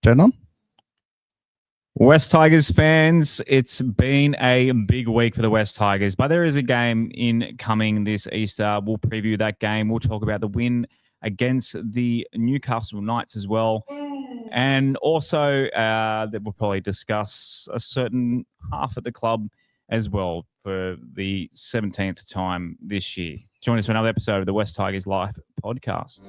Turn on. West Tigers fans, it's been a big week for the West Tigers, but there is a game incoming this Easter. We'll preview that game. We'll talk about the win against the Newcastle Knights as well. And also that we'll probably discuss a certain half at the club as well for the 17th time this year. Join us for another episode of the West Tigers Life podcast.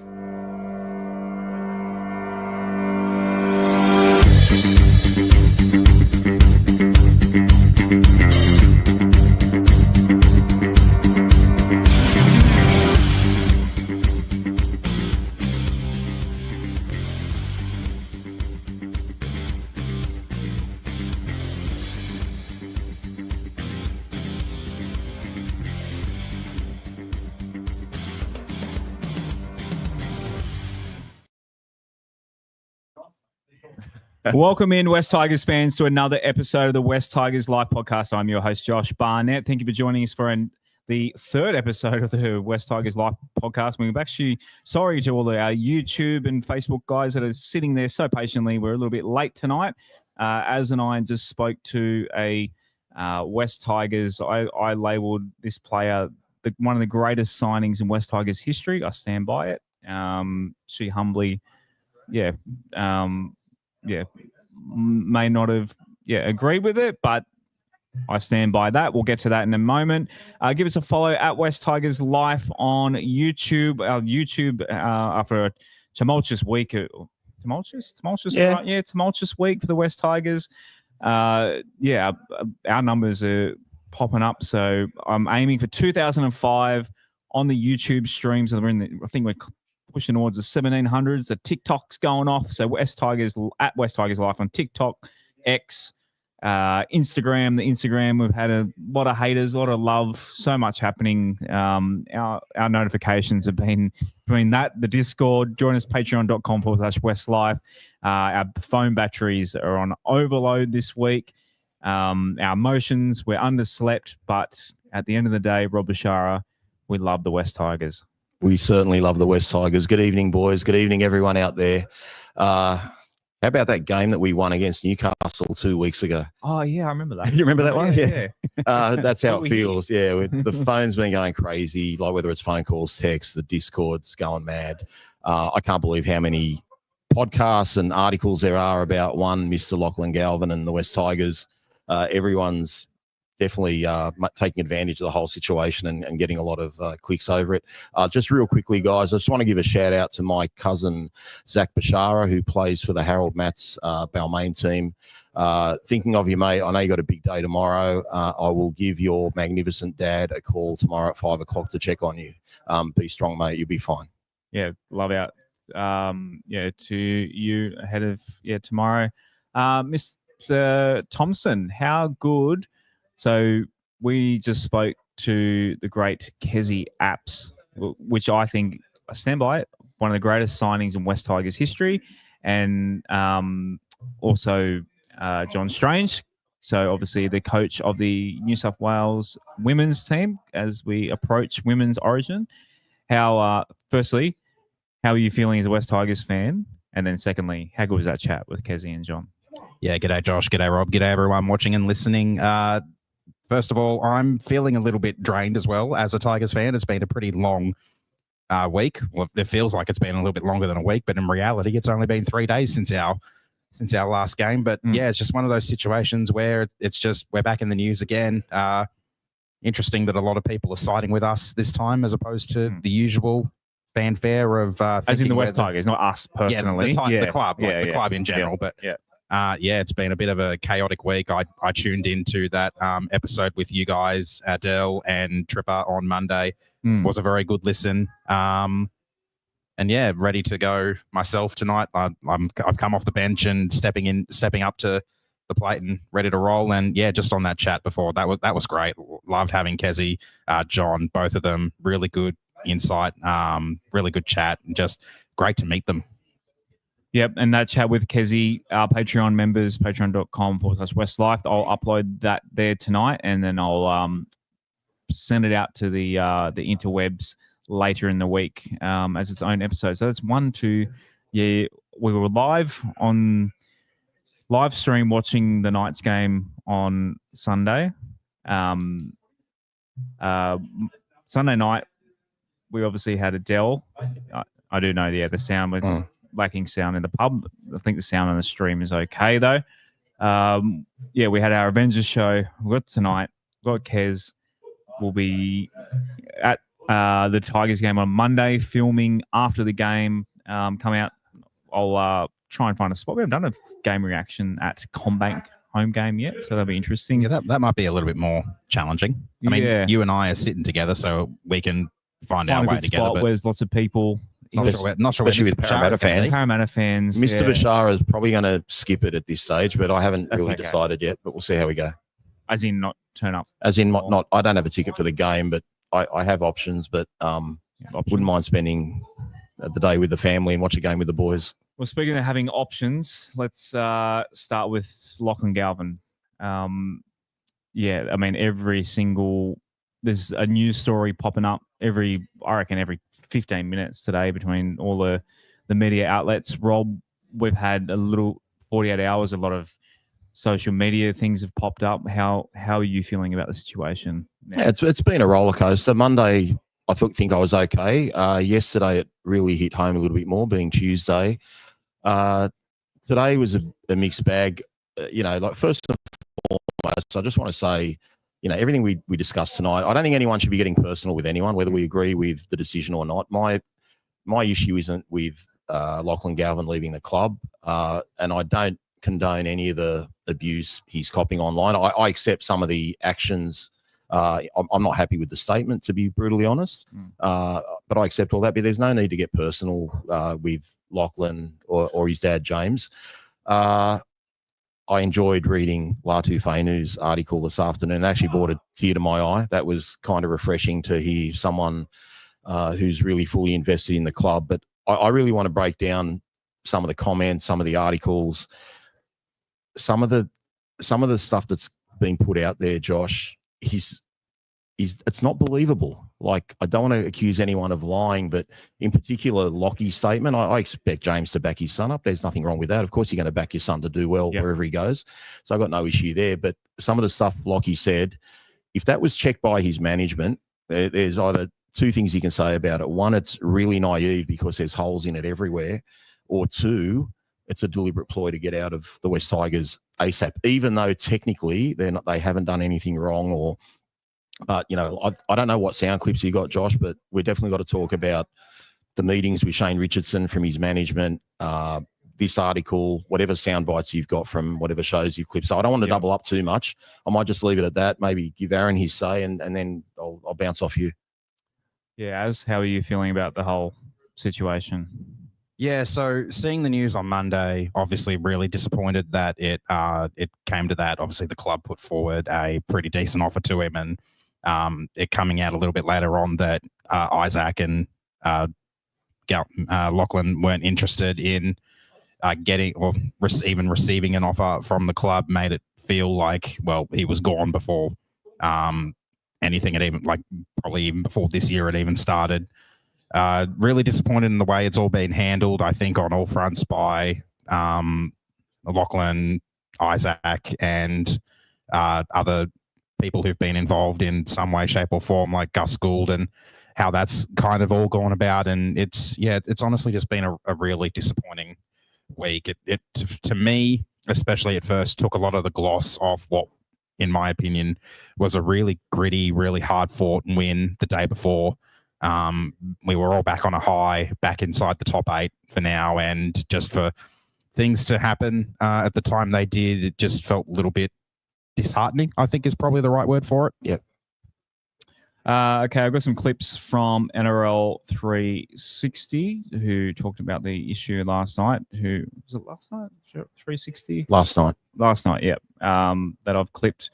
Welcome in, West Tigers fans, to another episode of the West Tigers Live podcast. I'm your host, Josh Barnett. Thank you for joining us for the third episode of the West Tigers Live podcast. We're actually sorry to all our YouTube and Facebook guys that are sitting there so patiently. We're a little bit late tonight. Az and I just spoke to a West Tigers. I labelled this player one of the greatest signings in West Tigers history. I stand by it. She humbly, may not have agreed with it, but I stand by that. We'll get to that in a moment. Give us a follow at West Tigers Life on YouTube. YouTube after a tumultuous week. Tumultuous? Yeah. Right? Yeah, tumultuous week for the West Tigers. Our numbers are popping up. So I'm aiming for 2005 on the YouTube streams. I think we're pushing towards the 1700s. The TikTok's going off. So West Tigers at West Tigers Life on TikTok, X, Instagram. The Instagram, we've had a lot of haters, a lot of love, so much happening. Our notifications have been between that, the Discord. Join us, patreon.com/WestLife. Our phone batteries are on overload this week. Our emotions, we're underslept, but at the end of the day, Rob Bashara, we love the West Tigers. We certainly love the West Tigers. Good evening, boys. Good evening, everyone out there. How about that game that we won against Newcastle 2 weeks ago? Oh, yeah, I remember that. You remember that one? Yeah. That's how it feels. Yeah, the phone's been going crazy, like whether it's phone calls, texts, the Discord's going mad. I can't believe how many podcasts and articles there are about Mr. Lachlan Galvin and the West Tigers. Everyone's definitely taking advantage of the whole situation and getting a lot of clicks over it. Just real quickly, guys, I just want to give a shout out to my cousin, Zach Bashara, who plays for the Harold Matts Balmain team. Thinking of you, mate. I know you got a big day tomorrow. I will give your magnificent dad a call tomorrow at 5 o'clock to check on you. Be strong, mate. You'll be fine. Yeah, love out. To you ahead of tomorrow. Mr. Thompson, how good... So we just spoke to the great Kezi Apps, which I think, I stand by it, one of the greatest signings in West Tigers history, and also John Strange. So obviously the coach of the New South Wales women's team as we approach women's origin. Firstly, how are you feeling as a West Tigers fan? And then secondly, how good was that chat with Kezi and John? Yeah, g'day Josh, g'day Rob, g'day everyone watching and listening. First of all, I'm feeling a little bit drained as well as a Tigers fan. It's been a pretty long week. Well, it feels like it's been a little bit longer than a week, but in reality, it's only been 3 days since our last game. But yeah, it's just one of those situations where it's just we're back in the news again. Interesting that a lot of people are siding with us this time as opposed to the usual fanfare of as in the West Tigers, not us personally. The club, the club in general. But it's been a bit of a chaotic week. I tuned into that episode with you guys, Adele and Tripper on Monday. Was a very good listen. And ready to go myself tonight. I've come off the bench and stepping up to the plate and ready to roll. And just on that chat before, that was great. Loved having Kezi, John, both of them. Really good insight, really good chat, and just great to meet them. Yep, and that chat with Kezi, our Patreon members, patreon.com/WestLife. I'll upload that there tonight, and then I'll send it out to the interwebs later in the week as its own episode. So that's 1, 2. Yeah, we were live on live stream watching the Knights game on Sunday. Sunday night, we obviously had Adele. I do know, the sound was lacking sound in the pub. I think the sound on the stream is okay, though. We had our Avengers show. We've got tonight. We've got Kez. We'll be at the Tigers game on Monday, filming after the game. Come out. I'll try and find a spot. We haven't done a game reaction at Combank home game yet, so that'll be interesting. Yeah, that might be a little bit more challenging. I mean, you and I are sitting together, so we can find our way together. But where's lots of people. Not sure especially with Parramatta fans. Parramatta fans. Mr. Bashara is probably going to skip it at this stage, but I haven't really decided yet. But we'll see how we go. As in, not turn up. As in, not. I don't have a ticket for the game, but I have options. But wouldn't mind spending the day with the family and watch a game with the boys. Well, speaking of having options, let's start with Lachlan Galvin. I mean, there's a news story popping up every 15 minutes today between all the media outlets. Rob, we've had a little 48 hours, a lot of social media things have popped up. How are you feeling about the situation now? Yeah, it's been a roller coaster. Monday, I think I was okay. Yesterday, it really hit home a little bit more, being Tuesday. Today was a mixed bag. First and foremost, I just want to say, everything we discussed tonight, I don't think anyone should be getting personal with anyone, whether we agree with the decision or not. My issue isn't with Lachlan Galvin leaving the club, and I don't condone any of the abuse he's copying online. I accept some of the actions. I'm not happy with the statement, to be brutally honest, but I accept all that. But there's no need to get personal with Lachlan or his dad, James. I enjoyed reading Latu Fainu's article this afternoon. It actually brought a tear to my eye. That was kind of refreshing to hear someone who's really fully invested in the club. But I really want to break down some of the comments, some of the articles, some of the stuff that's been put out there, Josh. It's not believable. Like, I don't want to accuse anyone of lying, but in particular, Lockie's statement, I expect James to back his son up. There's nothing wrong with that. Of course, you're going to back your son to do well wherever he goes. So I've got no issue there. But some of the stuff Lockie said, if that was checked by his management, there's either two things you can say about it. One, it's really naive because there's holes in it everywhere. Or two, it's a deliberate ploy to get out of the West Tigers ASAP, even though technically they haven't done anything wrong. But, I don't know what sound clips you got, Josh, but we definitely got to talk about the meetings with Shane Richardson from his management, this article, whatever sound bites you've got from whatever shows you've clipped. So I don't want to double up too much. I might just leave it at that, maybe give Aaron his say, and then I'll bounce off you. Yeah, how are you feeling about the whole situation? Yeah, so seeing the news on Monday, obviously really disappointed that it came to that. Obviously, the club put forward a pretty decent offer to him, and it coming out a little bit later on that Isaac and Lachlan weren't interested in getting or even receiving an offer from the club made it feel like, well, he was gone before anything had even, probably even before this year had even started. Really disappointed in the way it's all been handled, I think, on all fronts by Lachlan, Isaac, and other people who've been involved in some way, shape, or form, like Gus Gould, and how that's kind of all gone about. And it's honestly just been a really disappointing week. It to me, especially at first, took a lot of the gloss off what, in my opinion, was a really gritty, really hard-fought win the day before. We were all back on a high, back inside the top 8 for now, and just for things to happen at the time they did, it just felt a little bit disheartening, I think is probably the right word for it. Yep. Okay, I've got some clips from NRL 360 who talked about the issue last night. Was it last night? 360? Last night, yep. That I've clipped.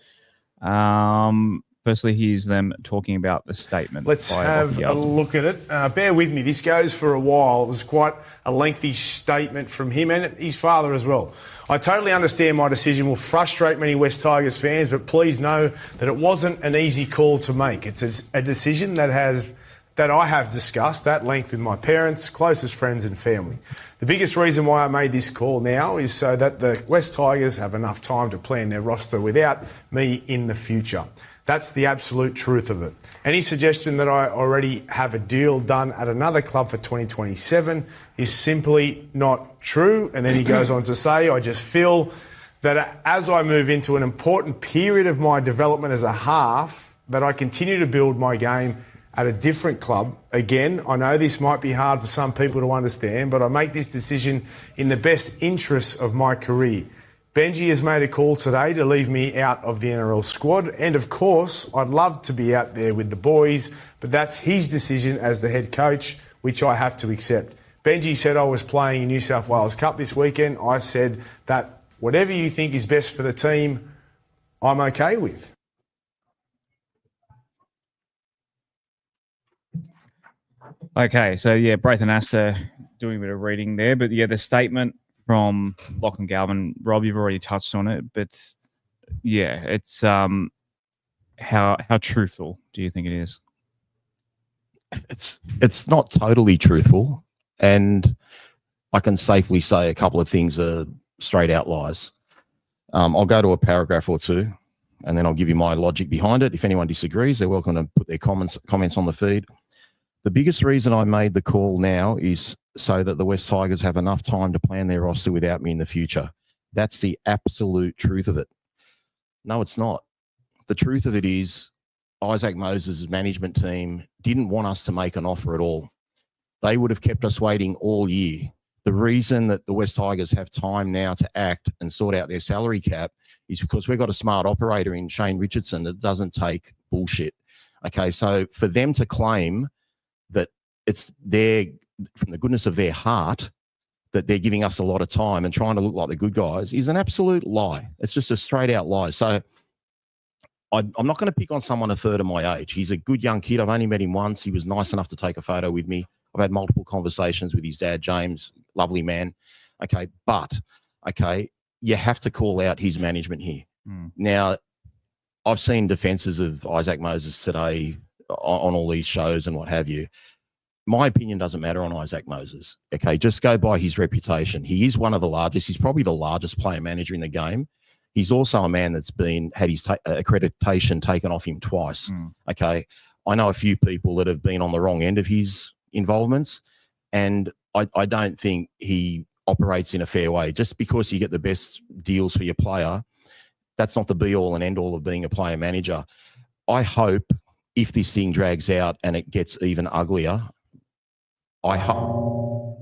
Firstly, here's them talking about the statement. Let's have a look at it. Bear with me. This goes for a while. It was quite a lengthy statement from him and his father as well. I totally understand my decision will frustrate many West Tigers fans, but please know that it wasn't an easy call to make. It's a decision that has that I have discussed at length with my parents, closest friends and family. The biggest reason why I made this call now is so that the West Tigers have enough time to plan their roster without me in the future. That's the absolute truth of it. Any suggestion that I already have a deal done at another club for 2027 is simply not true. And then he goes on to say, I just feel that as I move into an important period of my development as a half, that I continue to build my game at a different club. Again, I know this might be hard for some people to understand, but I make this decision in the best interests of my career. Benji has made a call today to leave me out of the NRL squad, and of course, I'd love to be out there with the boys, but that's his decision as the head coach, which I have to accept. Benji said I was playing in New South Wales Cup this weekend. I said that whatever you think is best for the team, I'm okay with. Okay, so yeah, Braithen Astor doing a bit of reading there, but yeah, the statement from Lachlan Galvin, Rob, you've already touched on it, but yeah, it's how truthful do you think it is? It's not totally truthful, and I can safely say a couple of things are straight out lies. I'll go to a paragraph or two, and then I'll give you my logic behind it. If anyone disagrees, they're welcome to put their comments on the feed. The biggest reason I made the call now is so that the West Tigers have enough time to plan their roster without me in the future. That's the absolute truth of it. No, it's not. The truth of it is Isaac Moses' management team didn't want us to make an offer at all. They would have kept us waiting all year. The reason that the West Tigers have time now to act and sort out their salary cap is because we've got a smart operator in Shane Richardson that doesn't take bullshit. Okay, so for them to claim that it's from the goodness of their heart that they're giving us a lot of time and trying to look like the good guys is an absolute lie. It's just a straight out lie. So I'm not going to pick on someone a third of my age. He's a good young kid. I've only met him once. He was nice enough to take a photo with me. I've had multiple conversations with his dad, James, lovely man. Okay, but, you have to call out his management here. Now, I've seen defences of Isaac Moses today on all these shows and what have you. My opinion doesn't matter on Isaac Moses. Okay, just go by his reputation. He is one of the largest. He's probably the largest player manager in the game. He's also a man that's had his accreditation taken off him twice. Okay, I know a few people that have been on the wrong end of his involvements, and I don't think he operates in a fair way. Just because you get the best deals for your player, that's not the be-all and end-all of being a player manager. I hope if this thing drags out and it gets even uglier, I hope.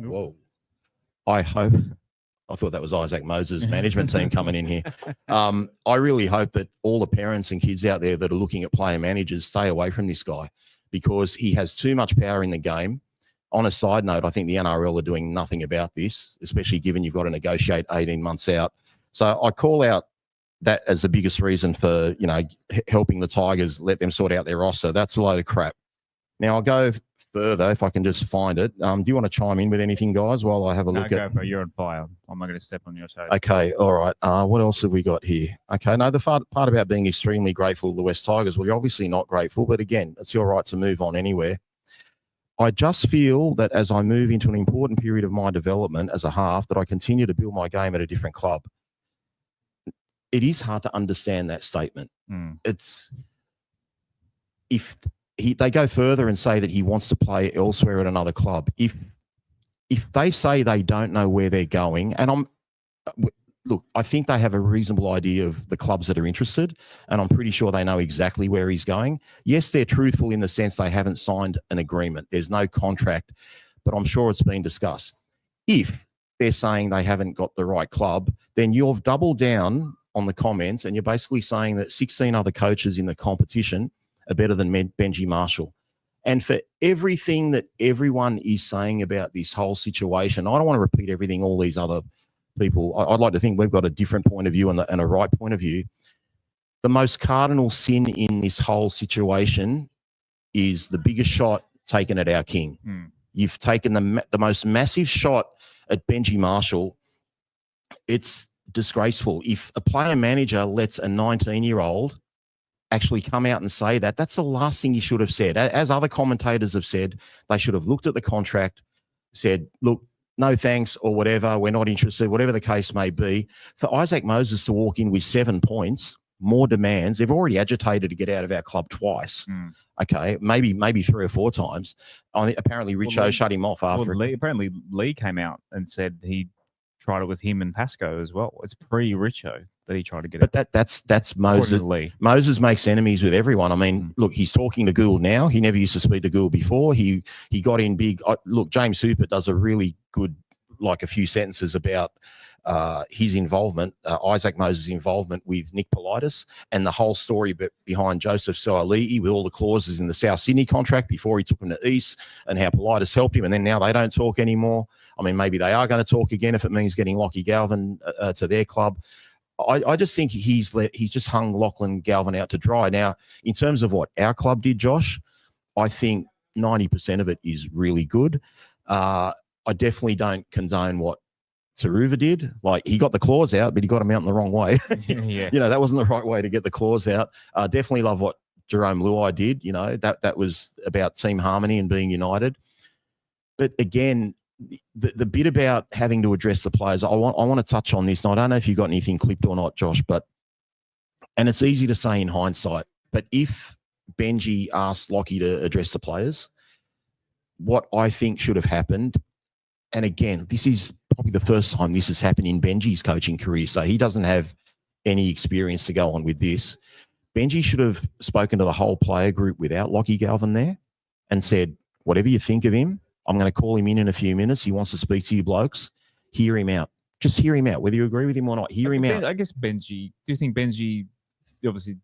I thought that was Isaac Moses' management team coming in here. I really hope that all the parents and kids out there that are looking at player managers stay away from this guy because he has too much power in the game. On a side note, I think the NRL are doing nothing about this, especially given you've got to negotiate 18 months out. So I call out that as the biggest reason for, helping the Tigers, let them sort out their roster. That's a load of crap. Now I'll go further if I can just find it. Do you want to chime in with anything, guys, while I have a look at it? You're on fire. I'm not going to step on your toes. Okay, all right. What else have we got here? Okay, no, the part about being extremely grateful to the West Tigers, well, you're obviously not grateful, but again, it's your right to move on anywhere. I just feel that as I move into an important period of my development as a half, that I continue to build my game at a different club. It is hard to understand that statement. It's if they go further and say that he wants to play elsewhere at another club. If they say they don't know where they're going, and I think they have a reasonable idea of the clubs that are interested, and I'm pretty sure they know exactly where he's going. Yes, they're truthful in the sense they haven't signed an agreement. There's no contract, but I'm sure it's been discussed. If they're saying they haven't got the right club, then you've doubled down on the comments and you're basically saying that 16 other coaches in the competition are better than Benji Marshall. And for everything that everyone is saying about this whole situation, I don't want to repeat everything all these other people. I'd like to think we've got a different point of view and a right point of view. The most cardinal sin in this whole situation is the biggest shot taken at our king. You've taken the most massive shot at Benji Marshall. It's disgraceful. If a player manager lets a 19-year-old actually come out and say that, that's the last thing you should have said. As other commentators have said, they should have looked at the contract, said, look, no thanks or whatever, we're not interested, whatever the case may be. For Isaac Moses to walk in with 7 points, more demands, they've already agitated to get out of our club twice. Okay, maybe 3 or 4 times. Apparently Richo shut him off after. Apparently Lee came out and said he tried it with him and Pascoe as well. It's pre-Richo that he tried to get it. But that's Moses. Moses makes enemies with everyone. I mean, look, he's talking to Gould now. He never used to speak to Gould before. He got in big. Look, James Hooper does a really good, like a few sentences about his involvement, Isaac Moses' involvement with Nick Politis, and the whole story behind Joseph Soali'i with all the clauses in the South Sydney contract before he took him to East, and how Politis helped him, and then now they don't talk anymore. I mean, maybe they are going to talk again if it means getting Lachie Galvin to their club. I just think he's just hung Lachlan Galvin out to dry. Now, in terms of what our club did, Josh, I think 90% of it is really good. I definitely don't condone what Taruva did. Like, he got the clause out, but he got him out in the wrong way. Yeah. You know, that wasn't the right way to get the clause out. Definitely love what Jerome Luai did. You know, that was about team harmony and being united. But again, the bit about having to address the players, I want to touch on this. And I don't know if you got anything clipped or not, Josh, and it's easy to say in hindsight, but if Benji asked Lachie to address the players, what I think should have happened, and again, this is probably the first time this has happened in Benji's coaching career, so he doesn't have any experience to go on with this. Benji should have spoken to the whole player group without Lachie Galvin there and said, whatever you think of him, I'm going to call him in a few minutes. He wants to speak to you blokes. Hear him out. Just hear him out, whether you agree with him or not. Hear him out. I guess Benji, do you think Benji obviously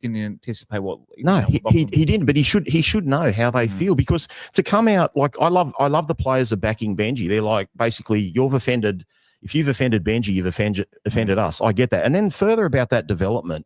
didn't anticipate what? No, he didn't, but he should know how they feel, because to come out, like, I love the players are backing Benji. They're like, basically, if you've offended Benji, you've offended us. I get that. And then further about that development,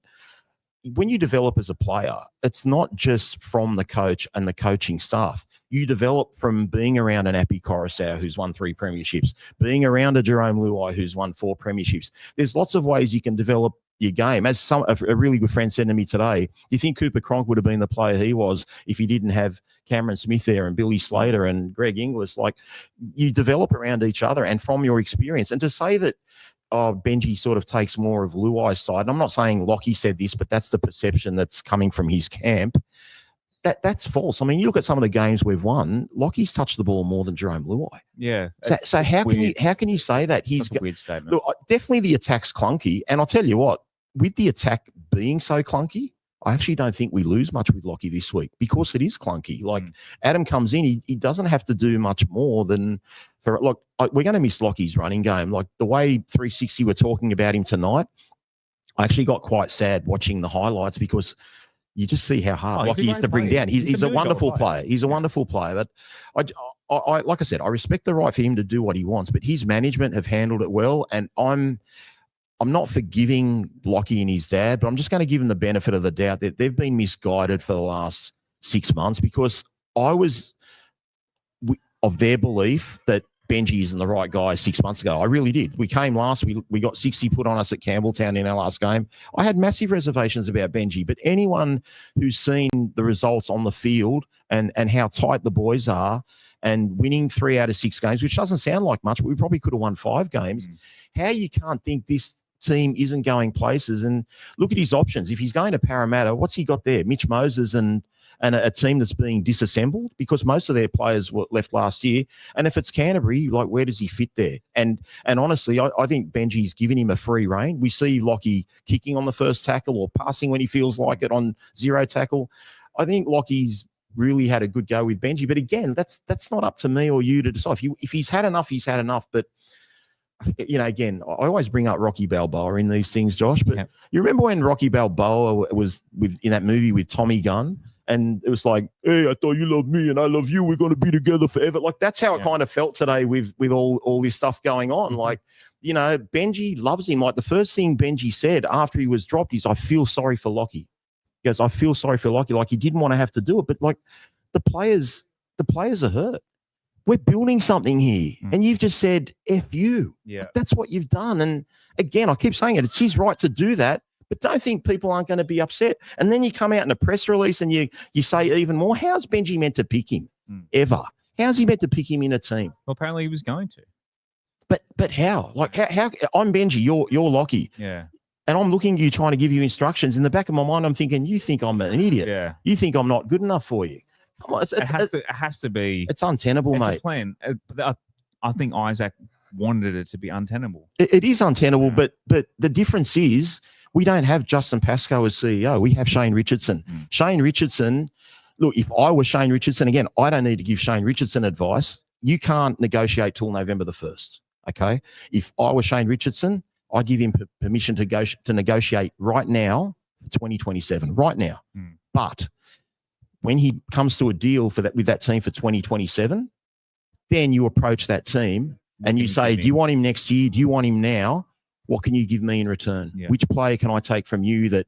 when you develop as a player, it's not just from the coach and the coaching staff. You develop from being around an Appy Coruscant who's won 3 premierships, being around a Jerome Luai who's won 4 premierships. There's lots of ways you can develop your game. As a really good friend said to me today, do you think Cooper Cronk would have been the player he was if he didn't have Cameron Smith there and Billy Slater and Greg Inglis? Like, you develop around each other and from your experience. And to say that, Benji sort of takes more of Luai's side, and I'm not saying Lachie said this, but that's the perception that's coming from his camp. That's false. I mean, you look at some of the games we've won, Lockie's touched the ball more than Jerome Luai. Yeah. So how can you say that? That's a weird statement. Look, definitely the attack's clunky, and I'll tell you what, with the attack being so clunky, I actually don't think we lose much with Lachie this week because it is clunky. Like, Adam comes in, he doesn't have to do much more than we're going to miss Lockie's running game. Like, the way 360 were talking about him tonight, I actually got quite sad watching the highlights, because you just see how hard Lachie is to bring down. He's a wonderful player. He's a wonderful player. But I like I said, I respect the right for him to do what he wants, but his management have handled it well, and I'm not forgiving Lachie and his dad, but I'm just going to give him the benefit of the doubt that they've been misguided for the last 6 months, because I was of their belief that Benji isn't the right guy 6 months ago. I really did. We came last. We got 60 put on us at Campbelltown in our last game. I had massive reservations about Benji, but anyone who's seen the results on the field and how tight the boys are and winning 3 out of 6 games, which doesn't sound like much, but we probably could have won 5 games. How you can't think this team isn't going places? And look at his options. If he's going to Parramatta, what's he got there? Mitch Moses and a team that's being disassembled, because most of their players were left last year. And if it's Canterbury, like, where does he fit there? And honestly, I think Benji's given him a free rein. We see Lachie kicking on the first tackle or passing when he feels like it on 0 tackle. I think Lockie's really had a good go with Benji. But again, that's not up to me or you to decide. If he's had enough, he's had enough. But, you know, again, I always bring up Rocky Balboa in these things, Josh. But You remember when Rocky Balboa was in that movie with Tommy Gunn? And it was like, hey, I thought you loved me and I love you. We're going to be together forever. Like, that's how it kind of felt today with all this stuff going on. Like, you know, Benji loves him. Like, the first thing Benji said after he was dropped is, I feel sorry for Lachie. He goes, I feel sorry for Lachie. Like, he didn't want to have to do it. But, like, the players are hurt. We're building something here. And you've just said, F you. Yeah. That's what you've done. And again, I keep saying it. It's his right to do that. but don't think people aren't going to be upset. And then you come out in a press release and you say even more. How's Benji meant to pick him ever? How's he meant to pick him in a team? Well, apparently he was going to. But how? Like how? I'm Benji. You're Lockie. Yeah. And I'm looking at you trying to give you instructions. In the back of my mind, I'm thinking, you think I'm an idiot. Yeah. You think I'm not good enough for you. Come on, it has to be. It's untenable, it's mate. A plan. I think Isaac wanted it to be untenable. It is untenable, but the difference is we don't have Justin Pascoe as CEO. We have Shane Richardson. Shane Richardson, look, if I was Shane Richardson, again, I don't need to give Shane Richardson advice. You can't negotiate till November the 1st, okay? If I was Shane Richardson, I'd give him permission to negotiate right now, 2027, right now. But when he comes to a deal with that team for 2027, then you approach that team and you say, do you want him next year? Do you want him now? What can you give me in return? Yeah. Which player can I take from you that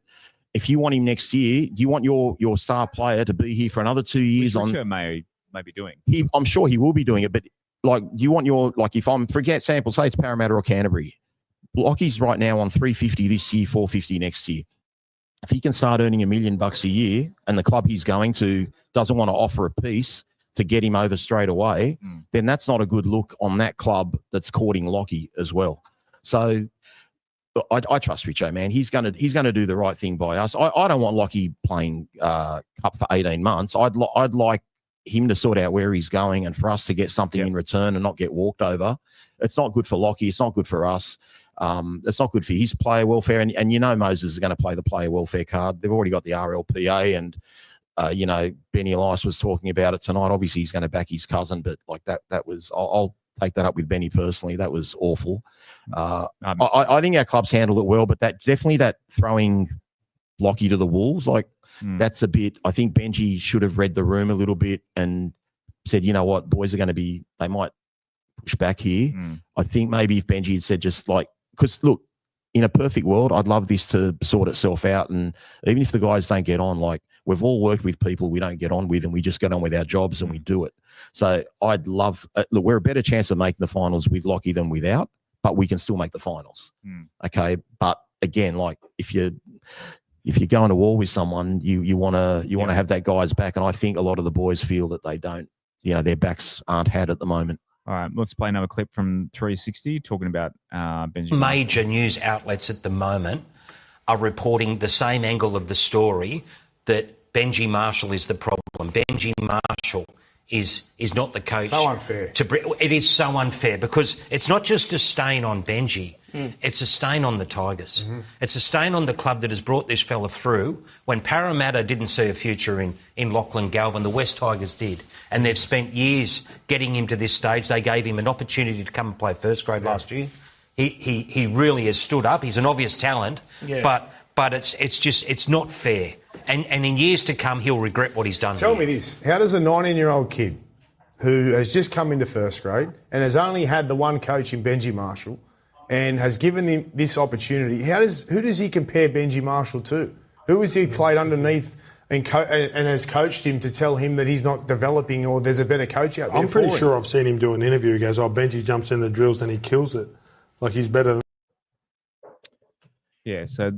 if you want him next year, do you want your star player to be here for another 2 years? Which Richard may be doing. I'm sure he will be doing it, but like, do you want if I'm, for example, say it's Parramatta or Canterbury, Lockie's right now on 350 this year, 450 next year. If he can start earning $1 million a year and the club he's going to doesn't want to offer a piece to get him over straight away, then that's not a good look on that club that's courting Lockie as well. So I trust Richo, man. He's going to do the right thing by us. I don't want Lockie playing cup for 18 months. I'd like him to sort out where he's going and for us to get something in return and not get walked over. It's not good for Lockie. It's not good for us. It's not good for his player welfare. And Moses is going to play the player welfare card. They've already got the RLPA and, Benny Elias was talking about it tonight. Obviously, he's going to back his cousin, but like that was, I'll take that up with Benny personally. That was awful. I think our clubs handled it well, but that throwing Lockie to the wolves, that's a bit, I think Benji should have read the room a little bit and said, you know what, boys are going to be, they might push back here. I think maybe if Benji had said because look, in a perfect world, I'd love this to sort itself out. And even if the guys don't get on, we've all worked with people we don't get on with and we just get on with our jobs and we do it. So I'd love, look, we're a better chance of making the finals with Lockie than without, but we can still make the finals. Okay. But again, if you're going to war with someone, you want to have that guy's back. And I think a lot of the boys feel that they don't, their backs aren't had at the moment. All right, let's play another clip from 360 talking about Benji. Major news outlets at the moment are reporting the same angle of the story, that Benji Marshall is the problem. Benji Marshall is not the coach. So unfair. It is so unfair because it's not just a stain on Benji. It's a stain on the Tigers. It's a stain on the club that has brought this fella through. When Parramatta didn't see a future in Lachlan Galvin, the West Tigers did. And they've spent years getting him to this stage. They gave him an opportunity to come and play first grade last year. He really has stood up. He's an obvious talent, but it's not fair. And in years to come, he'll regret what he's done. Tell me this. How does a 19-year-old kid who has just come into first grade and has only had the one coach in Benji Marshall and has given him this opportunity, who does he compare Benji Marshall to? Who has he played underneath and has coached him to tell him that he's not developing or there's a better coach out there? I'm pretty sure I've seen him do an interview. He goes, Benji jumps in the drills and he kills it. Like he's better than... Yeah, so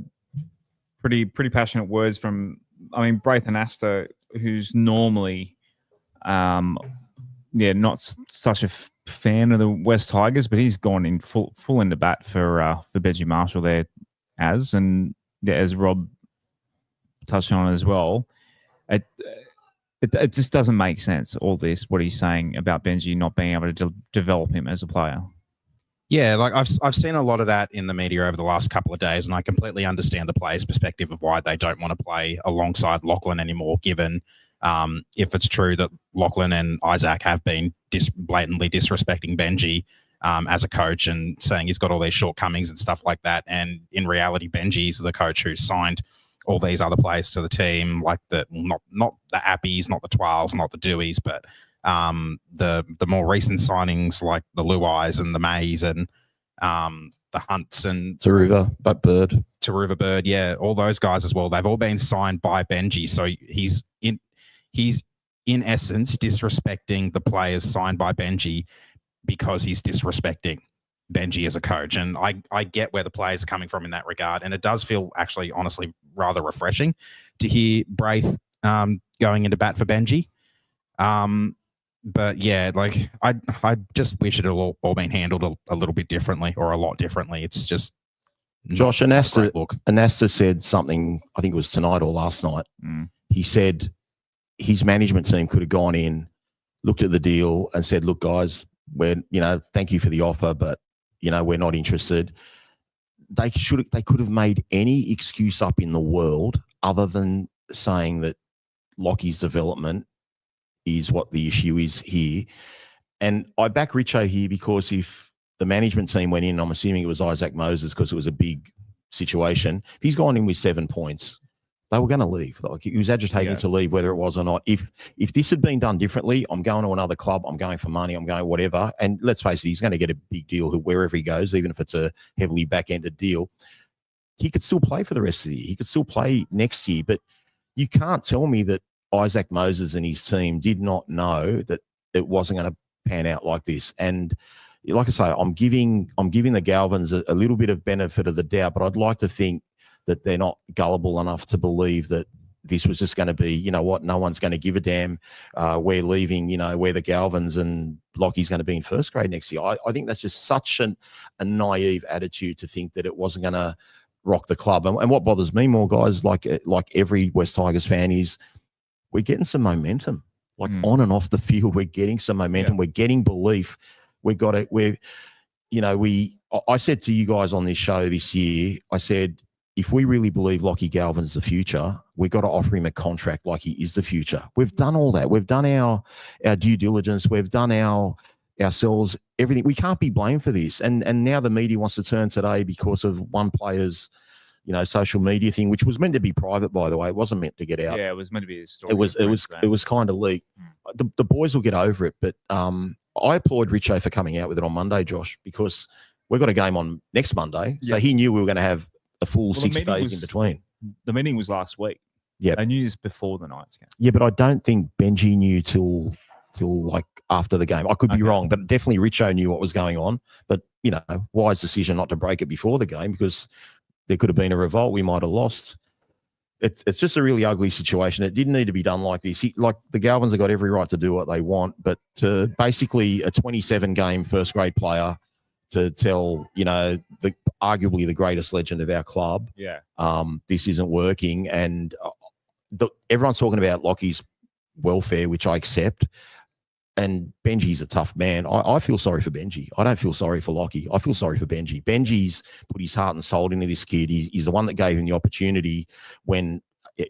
pretty passionate words from, Braithen Astor, who's normally, not such a fan of the West Tigers, but he's gone in full into bat for Benji Marshall there, as Rob touched on as well. It just doesn't make sense, all this, what he's saying about Benji not being able to develop him as a player. Yeah, I've seen a lot of that in the media over the last couple of days, and I completely understand the players' perspective of why they don't want to play alongside Lachlan anymore, given if it's true that Lachlan and Isaac have been blatantly disrespecting Benji as a coach and saying he's got all these shortcomings and stuff like that. And in reality, Benji's the coach who's signed all these other players to the team, like not the Appies, not the 12s, not the Deweys, but the more recent signings like the Luais and the Mays and the Hunts and Taruva Bird, yeah, all those guys as well. They've all been signed by Benji, so he's in essence disrespecting the players signed by Benji because he's disrespecting Benji as a coach. And I get where the players are coming from in that regard. And it does feel actually, honestly, rather refreshing to hear Braith going into bat for Benji. But yeah, like I just wish it had all been handled a little bit differently or a lot differently. It's just Josh, Anasta said something, I think it was tonight or last night. He said his management team could have gone in, looked at the deal and said, look, guys, thank you for the offer, but, we're not interested. They could have made any excuse up in the world other than saying that Lockie's development is what the issue is here. And I back Richo here because if the management team went in, I'm assuming it was Isaac Moses because it was a big situation. If he's gone in with 7 points, they were going to leave. Like, he was agitating to leave, whether it was or not. If this had been done differently, I'm going to another club, I'm going for money, I'm going whatever. And let's face it, he's going to get a big deal wherever he goes, even if it's a heavily back-ended deal. He could still play for the rest of the year. He could still play next year. But you can't tell me that Isaac Moses and his team did not know that it wasn't going to pan out like this. And like I say, I'm giving the Galvins a little bit of benefit of the doubt, but I'd like to think that they're not gullible enough to believe that this was just going to be, no one's going to give a damn. We're leaving, we're the Galvins and Lockie's going to be in first grade next year. I think that's just such a naive attitude to think that it wasn't going to rock the club. And what bothers me more, guys, like every West Tigers fan, is we're getting some momentum. Like on and off the field, we're getting some momentum. Yeah. We're getting belief. I said to you guys on this show this year, I said, if we really believe Lachie Galvin's the future, we've got to offer him a contract like he is the future. We've done all that. We've done our due diligence. We've done ourselves, everything. We can't be blamed for this. And now the media wants to turn today because of one player's, social media thing, which was meant to be private, by the way. It wasn't meant to get out. Yeah, it was meant to be a story. It was kind of leaked. The boys will get over it, but I applaud Richo for coming out with it on Monday, Josh, because we've got a game on next Monday. So he knew we were going to have a full 6 days in between. The meeting was last week. Yeah. I knew this before the Knights game. Yeah, but I don't think Benji knew till like after the game. I could be wrong, but definitely Richo knew what was going on. But, wise decision not to break it before the game, because there could have been a revolt. We might have lost. It's just a really ugly situation. It didn't need to be done like this. The Galvins have got every right to do what they want, but to basically a 27-game first-grade player to tell, arguably the greatest legend of our club, this isn't working. And everyone's talking about Lockie's welfare, which I accept. And Benji's a tough man. I feel sorry for Benji. I don't feel sorry for Lachie. I feel sorry for Benji. Benji's put his heart and soul into this kid. He's the one that gave him the opportunity when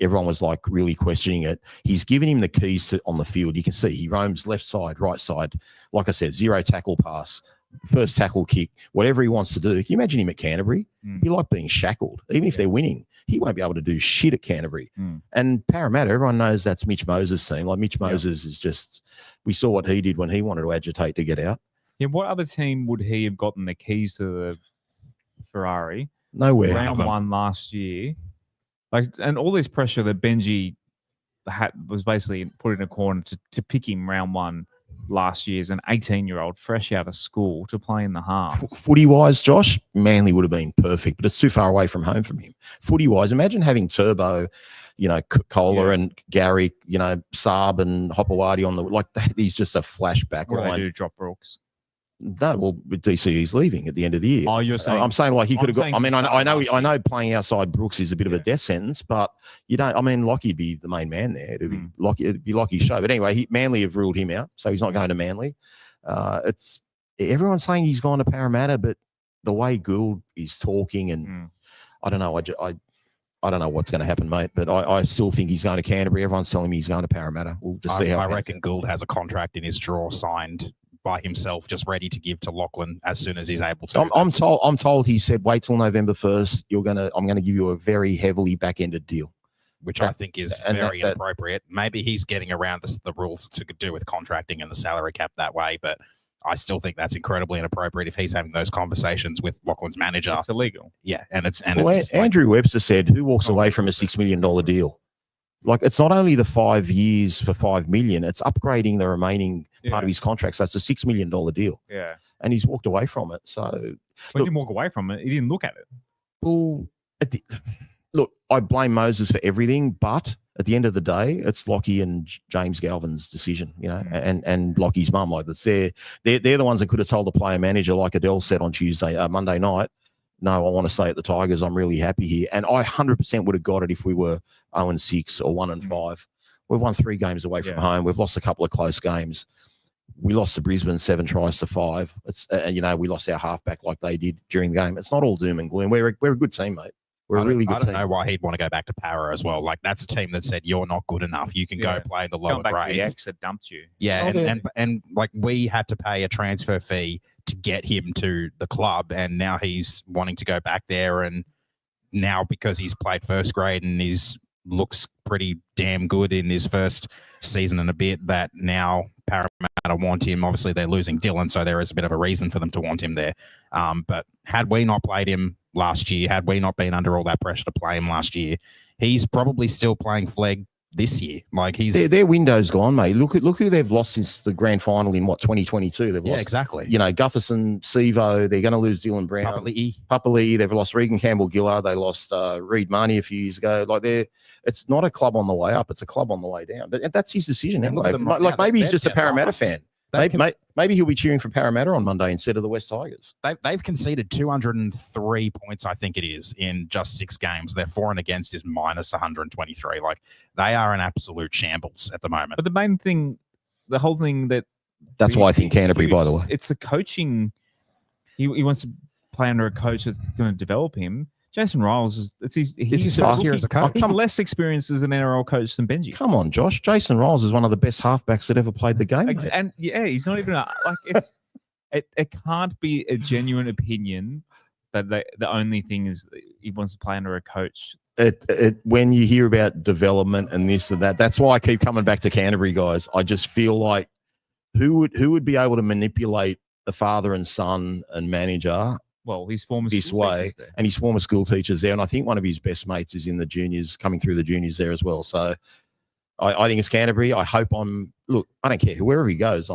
everyone was like really questioning it. He's given him the keys on the field. You can see he roams left side, right side. Like I said, 0 tackle pass, first tackle kick, whatever he wants to do. Can you imagine him at Canterbury? He'd be like being shackled. Even if they're winning, he won't be able to do shit at Canterbury. And Parramatta, everyone knows that's Mitch Moses' team. Like Mitch Moses is just, we saw what he did when he wanted to agitate to get out. Yeah, what other team would he have gotten the keys to the Ferrari? Nowhere. Round one last year. And all this pressure that Benji was basically put in a corner to pick him round one last year as an 18-year-old fresh out of school to play in the half. Footy-wise, Josh, Manly would have been perfect, but it's too far away from home from him. Footy-wise, imagine having Turbo, Kohler and Gary, Saab and Hopewadi on that. He's just a flashback line. What do drop Brooks? No, well, DCE's leaving at the end of the year. Oh, you're saying? I'm saying like he could have got. I mean, I know playing outside Brooks is a bit of a death sentence, but you don't. I mean, Lockie'd be the main man there. It'd be Lockie's show. But anyway, Manly have ruled him out, so he's not going to Manly. It's everyone's saying he's gone to Parramatta, but the way Gould is talking, and I don't know. I don't know what's going to happen, mate, but I still think he's going to Canterbury. Everyone's telling me he's going to Parramatta. We'll just see how. I reckon Gould has a contract in his drawer signed by himself, just ready to give to Lachlan as soon as he's able to. I'm told he said, wait till November 1st. I'm going to give you a very heavily back-ended deal, which I think is very inappropriate. Maybe he's getting around the rules to do with contracting and the salary cap that way, but I still think that's incredibly inappropriate if he's having those conversations with Lachlan's manager. It's illegal. Yeah, Andrew Webster said, who walks away from a $6 million deal? Like, it's not only the 5 years for $5 million, it's upgrading the remaining part of his contract. So it's a $6 million deal. Yeah. And he's walked away from it. So he didn't walk away from it. He didn't look at it. Well, look, I blame Moses for everything, but at the end of the day, it's Lockie and James Galvin's decision, you know, and Lockie's mum. Like, they're the ones that could have told the player manager, like Adele said on Monday night, no, I want to stay at the Tigers. I'm really happy here. And I 100% would have got it if we were 0-6 or 1-5. We've won 3 games away from home. We've lost a couple of close games. We lost to Brisbane 7 tries to 5. It's you know, we lost our halfback like they did during the game. It's not all doom and gloom. We're a good team, mate. We're a really good team. I don't know why he'd want to go back to Para as well. Like, that's a team that said you're not good enough. You can go play the lower grade. The ex that dumped you. Yeah, and like, we had to pay a transfer fee to get him to the club, and now he's wanting to go back there. And now, because he's played first grade and looks pretty damn good in his first season and a bit, that now Parramatta want him. Obviously, they're losing Dylan, so there is a bit of a reason for them to want him there. But had we not played him last year, had we not been under all that pressure to play him last year, he's probably still playing flag this year. Like, their window's gone, mate. Look who they've lost since the grand final in 2022. They've lost, exactly. You know, Gutherson, Sevo. They're going to lose Dylan Brown, Papali'i. They've lost Regan Campbell-Gillard. They lost Reed Marnie a few years ago. Like, it's not a club on the way up; it's a club on the way down. But that's his decision anyway. Like, maybe he's just a Parramatta fan. Maybe he'll be cheering for Parramatta on Monday instead of the West Tigers. They've conceded 203 points, I think it is, in just 6 games. Their for and against is minus 123. Like, they are an absolute shambles at the moment. But the main thing, the whole thing that's why I think Canterbury, by the way. It's the coaching. He wants to play under a coach that's going to develop him. Jason Riles he's his first year as a coach. He's less experienced as an NRL coach than Benji. Come on, Josh. Jason Riles is one of the best halfbacks that ever played the game. And he's not even it can't be a genuine opinion that the only thing is he wants to play under a coach. When you hear about development and this and that, that's why I keep coming back to Canterbury, guys. I just feel like who would be able to manipulate the father and son and manager? Well, his former this way, and his former school teachers there, and I think one of his best mates is in the juniors, coming through the juniors there as well. So I think it's Canterbury. I hope look, I don't care wherever he goes.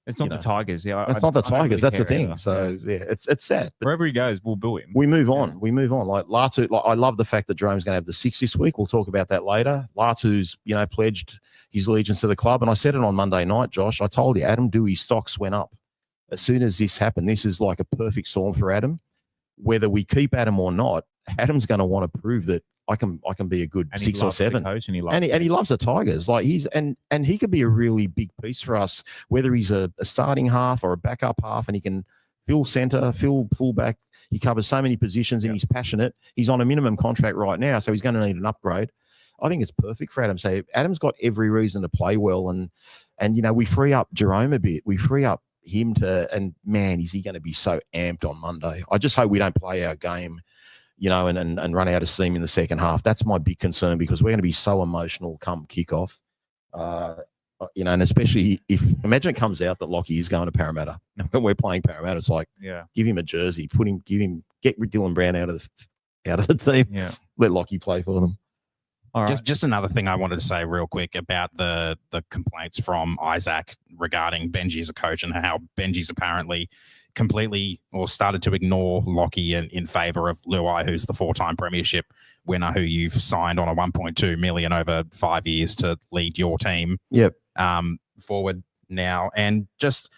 It's not the Tigers. Yeah, it's not the Tigers. Really that's the thing. Either. So it's sad. But wherever he goes, we'll boo him. We move on. We move on. Like Latu, I love the fact that Jerome's going to have the 6 this week. We'll talk about that later. Latu's, pledged his allegiance to the club, and I said it on Monday night, Josh. I told you, Adam Dewey's stocks went up as soon as this happened. This is like a perfect storm for Adam. Whether we keep Adam or not, Adam's going to want to prove that I can be a good 6 or 7. And he loves the Tigers. Like, and he could be a really big piece for us, whether he's a starting half or a backup half, and he can fill centre, fill fullback. He covers so many positions, and he's passionate. He's on a minimum contract right now, so he's going to need an upgrade. I think it's perfect for Adam. So Adam's got every reason to play well, and we free up Jerome a bit. We free up him and man, is he going to be so amped on Monday. I just hope we don't play our game, and run out of steam in the second half. That's my big concern, because we're going to be so emotional come kickoff. And especially imagine it comes out that Lockie is going to Parramatta when we're playing Parramatta. It's like, give him a jersey, get Dylan Brown out of the team. Yeah. Let Lockie play for them. All right. Just another thing I wanted to say real quick about the complaints from Isaac regarding Benji as a coach, and how Benji's apparently completely started to ignore Lockie in favour of Luai, who's the 4-time premiership winner, who you've signed on a $1.2 million over 5 years to lead your team forward now. And just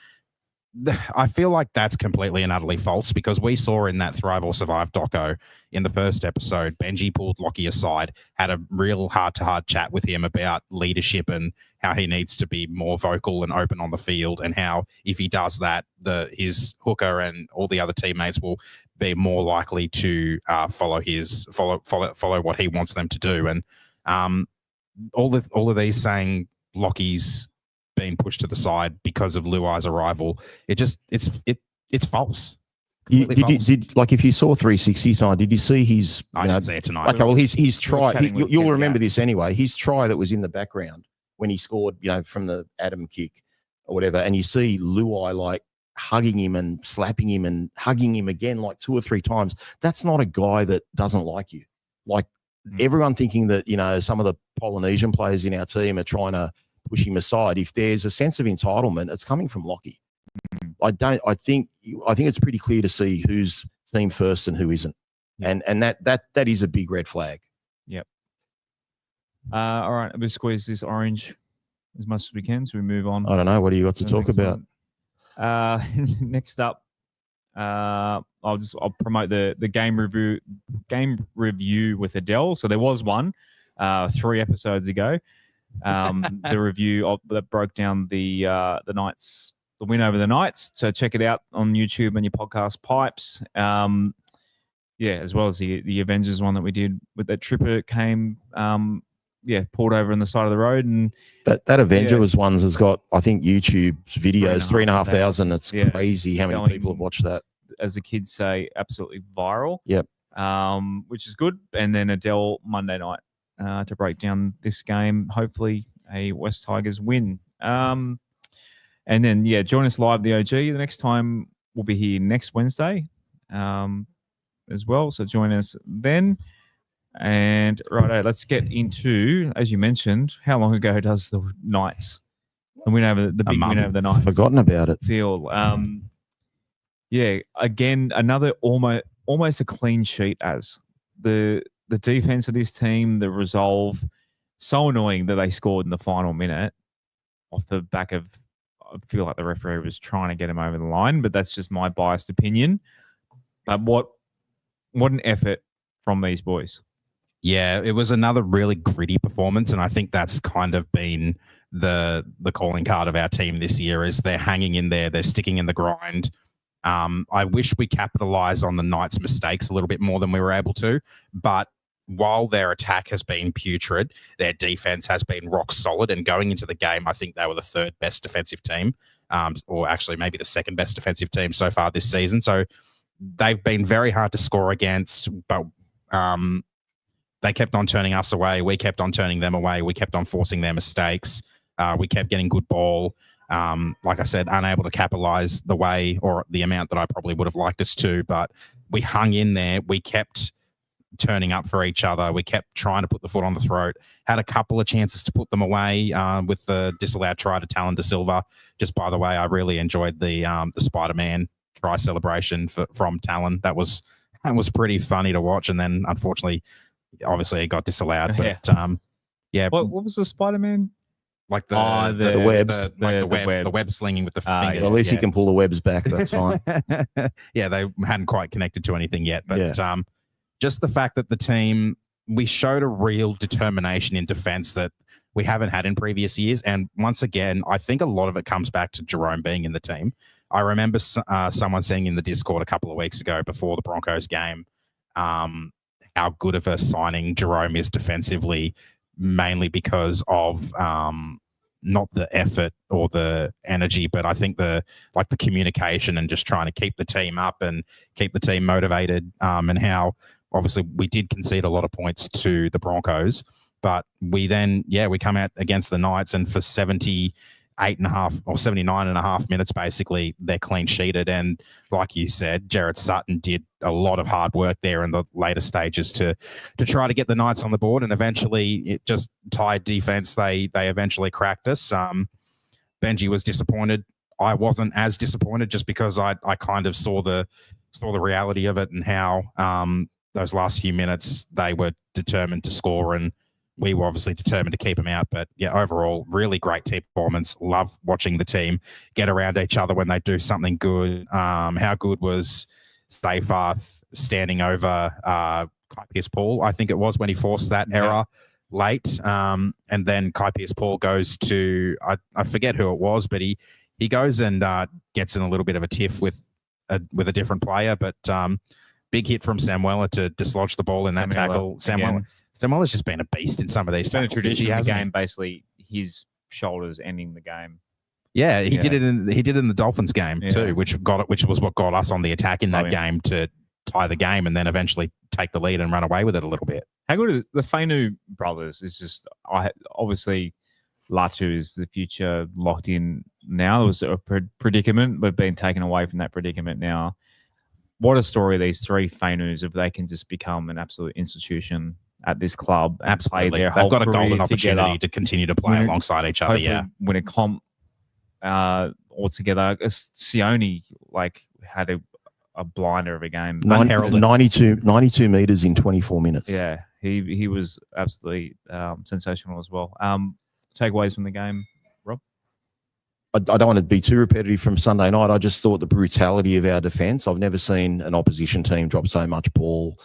I feel like that's completely and utterly false, because we saw in that Thrive or Survive doco in the first episode, Benji pulled Lockie aside, had a real heart-to-heart chat with him about leadership and how he needs to be more vocal and open on the field, and how if he does that, his hooker and all the other teammates will be more likely to follow what he wants them to do. And all of these saying Lockie's being pushed to the side because of Luai's arrival, it's false. If you saw 360 tonight, did you see his? I didn't see it tonight. Okay, well, his try. You'll remember this anyway. His try that was in the background when he scored, from the Adam kick or whatever, and you see Luai like hugging him and slapping him and hugging him again like 2 or 3 times. That's not a guy that doesn't like you. Like, everyone thinking that, some of the Polynesian players in our team are trying to push him aside. If there's a sense of entitlement, it's coming from Lockie. I think it's pretty clear to see who's team first and who isn't. And that is a big red flag. Yep. All right, we'll squeeze this orange as much as we can, so we move on. I don't know. What do you got to talk about? Next up, I'll promote the game review with Adele. So there was one 3 episodes ago. The review that broke down the Knights, the win over the Knights. So check it out on YouTube and your podcast pipes. As well as the Avengers one that we did with that tripper came. Pulled over on the side of the road, and that Avengers ones has got, I think, YouTube's videos 3,500. It's crazy how many people have watched that. As the kids say, absolutely viral. Yep. Which is good. And then Adele Monday night to break down this game. Hopefully a West Tigers win. And then join us live, the OG. The next time we'll be here next Wednesday, as well. So join us then. And righto, let's get into, as you mentioned, how long ago does the Knights, the win over the big win over the Knights, forgotten about it, feel? Again, another almost a clean sheet. As the defense of this team, the resolve, so annoying that they scored in the final minute off the back of, I feel like the referee was trying to get him over the line, but that's just my biased opinion. But what an effort from these boys. Yeah, it was another really gritty performance, and I think that's kind of been the calling card of our team this year. Is they're hanging in there, they're sticking in the grind. I wish we capitalised on the Knights' mistakes a little bit more than we were able to, but while their attack has been putrid, their defense has been rock solid, and going into the game, I think they were the 3rd best defensive team, or actually maybe the 2nd best defensive team so far this season. So they've been very hard to score against, but they kept on turning us away. We kept on turning them away. We kept on forcing their mistakes. We kept getting good ball. Like I said, unable to capitalize the way or the amount that I probably would have liked us to, but we hung in there. We kept turning up for each other. We kept trying to put the foot on the throat. Had a couple of chances to put them away with the disallowed try to Talon De Silva. Just by the way, I really enjoyed the Spider-Man try celebration from Talon. That was pretty funny to watch. And then unfortunately, obviously it got disallowed, but What was the Spider-Man? Like the web, the web slinging with the finger. Well, at least he can pull the webs back. That's fine. Yeah, they hadn't quite connected to anything yet, but just the fact that the team, we showed a real determination in defense that we haven't had in previous years. And once again, I think a lot of it comes back to Jerome being in the team. I remember someone saying in the Discord a couple of weeks ago before the Broncos game, how good of a signing Jerome is defensively, mainly because of not the effort or the energy, but I think the communication and just trying to keep the team up and keep the team motivated, and how obviously we did concede a lot of points to the Broncos, but we then, we come out against the Knights, and for 78.5 or 79.5 minutes, basically, they're clean sheeted. And like you said, Jared Sutton did a lot of hard work there in the later stages to try to get the Knights on the board. And eventually, it just tied defense. They eventually cracked us. Benji was disappointed. I wasn't as disappointed, just because I kind of saw the reality of it and how those last few minutes they were determined to score, and we were obviously determined to keep them out. But overall, really great team performance. Love watching the team get around each other when they do something good. How good was Stayfarth standing over Kai Pearce-Paul, I think it was, when he forced that error late. And then Kai Pearce-Paul goes to, I forget who it was, but he goes and gets in a little bit of a tiff with a different player. But big hit from Samuela to dislodge the ball in that tackle. Samuela's just been a beast in some of these. It's been a tradition in the game, basically his shoulders ending the game. Yeah, he did it in the Dolphins game too, which was what got us on the attack in that game to tie the game and then eventually take the lead and run away with it a little bit. How good are the Fainu brothers? Is just obviously Latu is the future locked in now. It was a predicament, but being taken away from that predicament now. What a story, these three Fainus, if they can just become an absolute institution at this club and play Absolutely. their whole They've got a career golden opportunity together. to continue to play alongside each other. Hopefully win a comp altogether. Sione had a blinder of a game. 92 meters in 24 minutes. Yeah, he was absolutely sensational as well. Takeaways from the game, Rob? I don't want to be too repetitive from Sunday night. I just thought the brutality of our defence. I've never seen an opposition team drop so much ball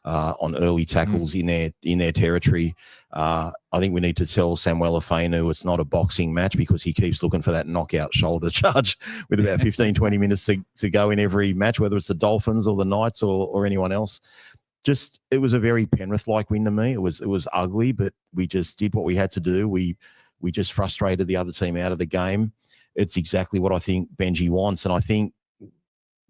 on early tackles in their territory. I think we need to tell Samuel Afenu it's not a boxing match because he keeps looking for that knockout shoulder charge with about 15, 20 minutes to go in every match, whether it's the Dolphins or the Knights or anyone else. Just it was a very Penrith-like win to me. It was ugly, but we just did what we had to do. We just frustrated the other team out of the game. It's exactly what I think Benji wants, and I think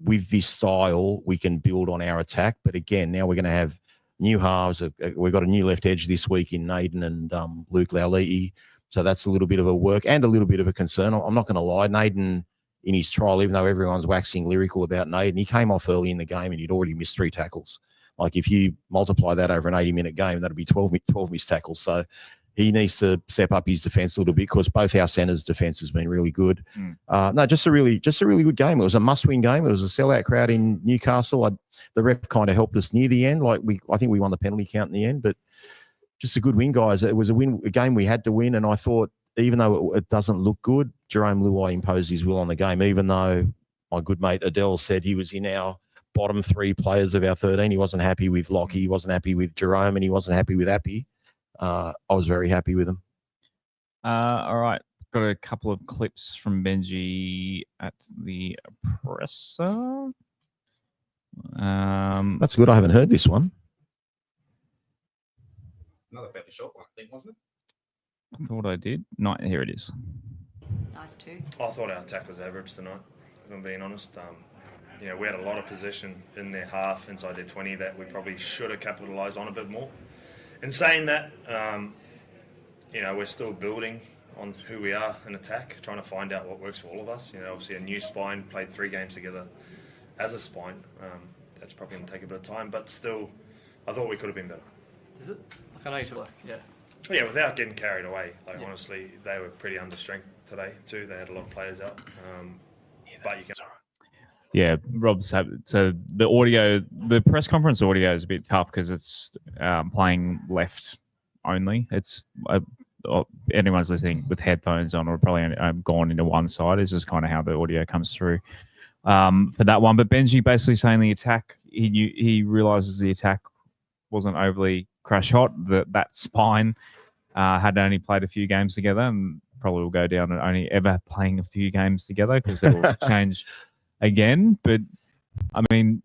with this style, we can build on our attack. But again, now we're going to have new halves. We've got a new left edge this week in Naden and Luke Lauliti. So that's a little bit of a work and a little bit of a concern. I'm not going to lie. Naden, in his trial, even though everyone's waxing lyrical about Naden, he came off early in the game and he'd already missed 3 tackles. Like if you multiply that over an 80-minute game, that'd be 12 missed tackles. So he needs to step up his defence a little bit because both our centres' defence has been really good. Just a really good game. It was a must-win game. It was a sellout crowd in Newcastle. The ref kind of helped us near the end. I think we won the penalty count in the end, but just a good win, guys. It was a game we had to win, and I thought even though it doesn't look good, Jerome Luai imposed his will on the game. Even though my good mate Adele said he was in our bottom 3 players of our 13, he wasn't happy with Lockie, he wasn't happy with Jerome, and he wasn't happy with Appy. I was very happy with him. All right. Got a couple of clips from Benji at the presser. That's good. I haven't heard this one. Another fairly short one, I think, wasn't it? I thought I did. No, here it is. Nice too. I thought our attack was average tonight, if I'm being honest. We had a lot of possession in their half inside their 20 that we probably should have capitalised on a bit more. In saying that, we're still building on who we are in attack, trying to find out what works for all of us. Obviously a new spine, played 3 games together as a spine. That's probably going to take a bit of time, but still, I thought we could have been better. Is it? I know you took Yeah, without getting carried away. Honestly, they were pretty under strength today too. They had a lot of players out. But you can. Yeah, Rob. So the press conference audio is a bit tough because it's playing left only. It's anyone's listening with headphones on or probably gone into one side. It's just kind of how the audio comes through for that one. But Benji basically saying the attack. He realizes the attack wasn't overly crash hot. That spine had only played a few games together and probably will go down and only ever playing a few games together because it will change again. But I mean,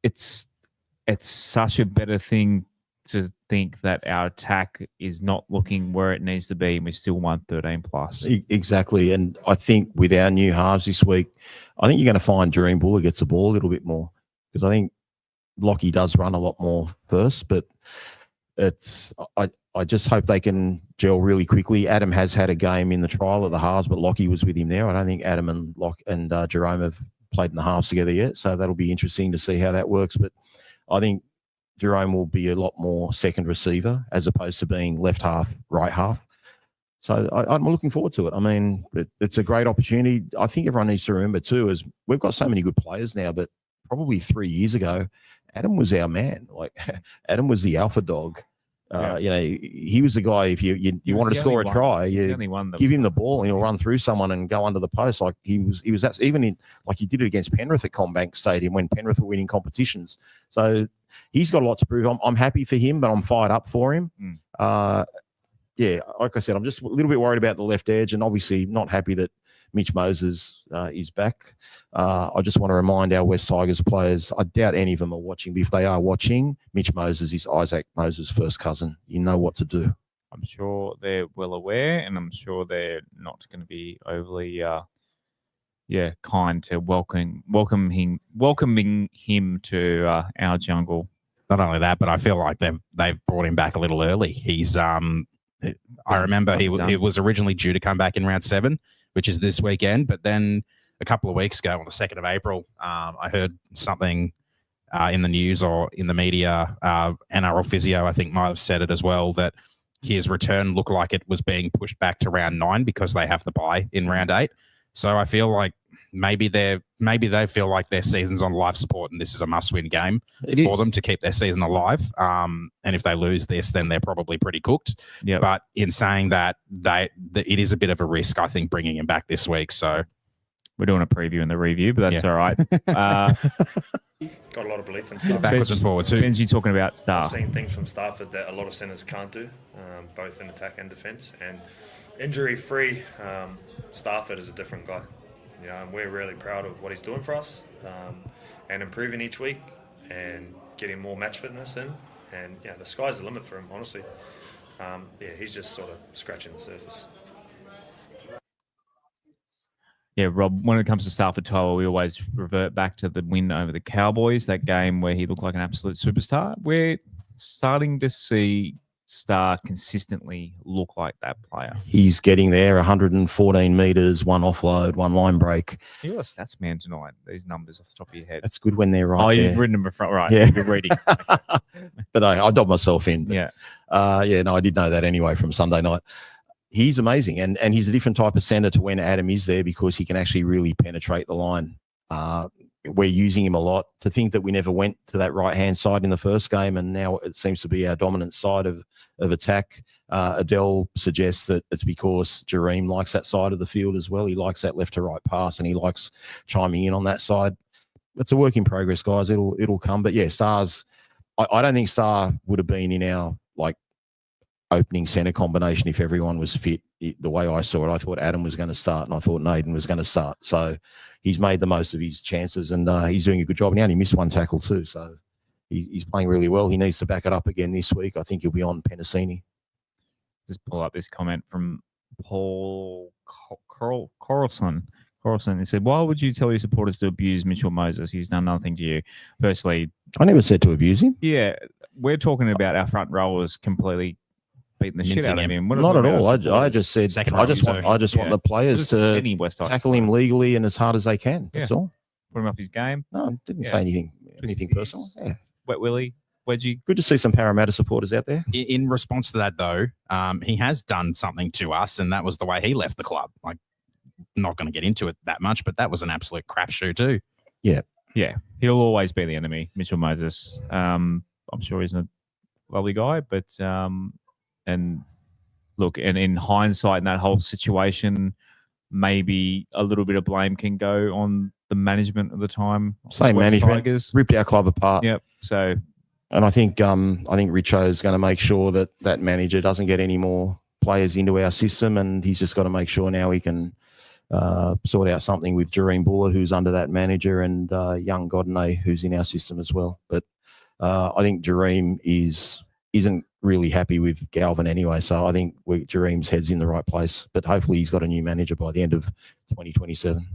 it's such a better thing to think that our attack is not looking where it needs to be and we still won 13 plus. Exactly. And I think with our new halves this week, I think you're going to find Dream Buller gets the ball a little bit more because I think Lockie does run a lot more first, but I just hope they can gel really quickly. Adam has had a game in the trial at the halves, but Lockie was with him there. I don't think Adam and Jerome have played in the halves together yet, so that'll be interesting to see how that works. But I think Jerome will be a lot more second receiver as opposed to being left half, right half. So I'm looking forward to it. I mean, it's a great opportunity. I think everyone needs to remember too is we've got so many good players now, but probably 3 years ago, Adam was our man. Like Adam was the alpha dog. He was the guy. If you wanted to score a try, you give him the ball and he'll run through someone and go under the post. Like he was that even in like he did it against Penrith at Combank Stadium when Penrith were winning competitions. So he's got a lot to prove. I'm happy for him, but I'm fired up for him. Like I said, I'm just a little bit worried about the left edge, and obviously not happy that Mitch Moses is back. I just want to remind our West Tigers players, I doubt any of them are watching, but if they are watching, Mitch Moses is Isaac Moses' first cousin. You know what to do. I'm sure they're well aware, and I'm sure they're not going to be overly kind to welcoming him to our jungle. Not only that, but I feel like they've brought him back a little early. He's I remember he was originally due to come back in round 7, which is this weekend. But then a couple of weeks ago, on the 2nd of April, I heard something in the news or in the media. NRL Physio, I think, might have said it as well, that his return looked like it was being pushed back to round 9 because they have the bye in round 8. So I feel like maybe they feel like their season's on life support and this is a must-win game for them to keep their season alive. And if they lose this, then they're probably pretty cooked. Yep. But in saying that, it is a bit of a risk, I think, bringing him back this week. So we're doing a preview and the review, but that's all right. Got a lot of belief in Stafford. Backwards and forwards too. Benji talking about I've Star. seen things from Stafford that a lot of centres can't do, both in attack and defence. And injury-free, Stafford is a different guy. You know, and we're really proud of what he's doing for us, and improving each week and getting more match fitness in. And yeah, the sky's the limit for him, honestly. He's just sort of scratching the surface. Yeah, Rob, when it comes to Stafford Toa, we always revert back to the win over the Cowboys, that game where he looked like an absolute superstar. We're starting to see Star consistently look like that player. He's getting there, 114 metres, 1 offload, 1 line break. You're a stats man tonight, these numbers off the top of your head. That's good when they're right. Oh, there. you've written them in front, right? Yeah. You're reading. But I dobbed myself in. But, yeah. I did know that anyway from Sunday night. He's amazing, and he's a different type of centre to when Adam is there because he can actually really penetrate the line. We're using him a lot. To think that we never went to that right-hand side in the first game, and now it seems to be our dominant side of attack. Adele suggests that it's because Jareem likes that side of the field as well. He likes that left-to-right pass, and he likes chiming in on that side. It's a work in progress, guys. It'll come. But, yeah, Stars, I don't think Star would have been in our, opening centre combination if everyone was fit. The way I saw it, I thought Adam was going to start and I thought Naden was going to start. So he's made the most of his chances and he's doing a good job. And he only missed 1 tackle too. So he's playing really well. He needs to back it up again this week. I think he'll be on Penasini. Just pull up this comment from Paul Coralson. He said, why would you tell your supporters to abuse Mitchell Moses? He's done nothing to you. Firstly, I never said to abuse him. Yeah, we're talking about our front rowers completely beating the shit out of him. Not at all. I just said I just want the players to tackle him legally and as hard as they can. That's all. Put him off his game. No, I didn't say anything personal. Yeah. Wet Willie, Wedgie. Good to see some Parramatta supporters out there. In response to that, though, he has done something to us, and that was the way he left the club. Not going to get into it that much, but that was an absolute crapshoot too. Yeah. Yeah. He'll always be the enemy, Mitchell Moses. I'm sure he's a lovely guy, but and look, and in hindsight, in that whole situation, maybe a little bit of blame can go on the management of the time. Same management Tigers. Ripped our club apart. Yep. So, and I think Richo's going to make sure that manager doesn't get any more players into our system, and he's just got to make sure now he can sort out something with Jareem Buller, who's under that manager, and young Godinay, who's in our system as well. But I think Jareem isn't really happy with Galvin anyway, so I think Jareem's head's in the right place. But hopefully he's got a new manager by the end of 2027.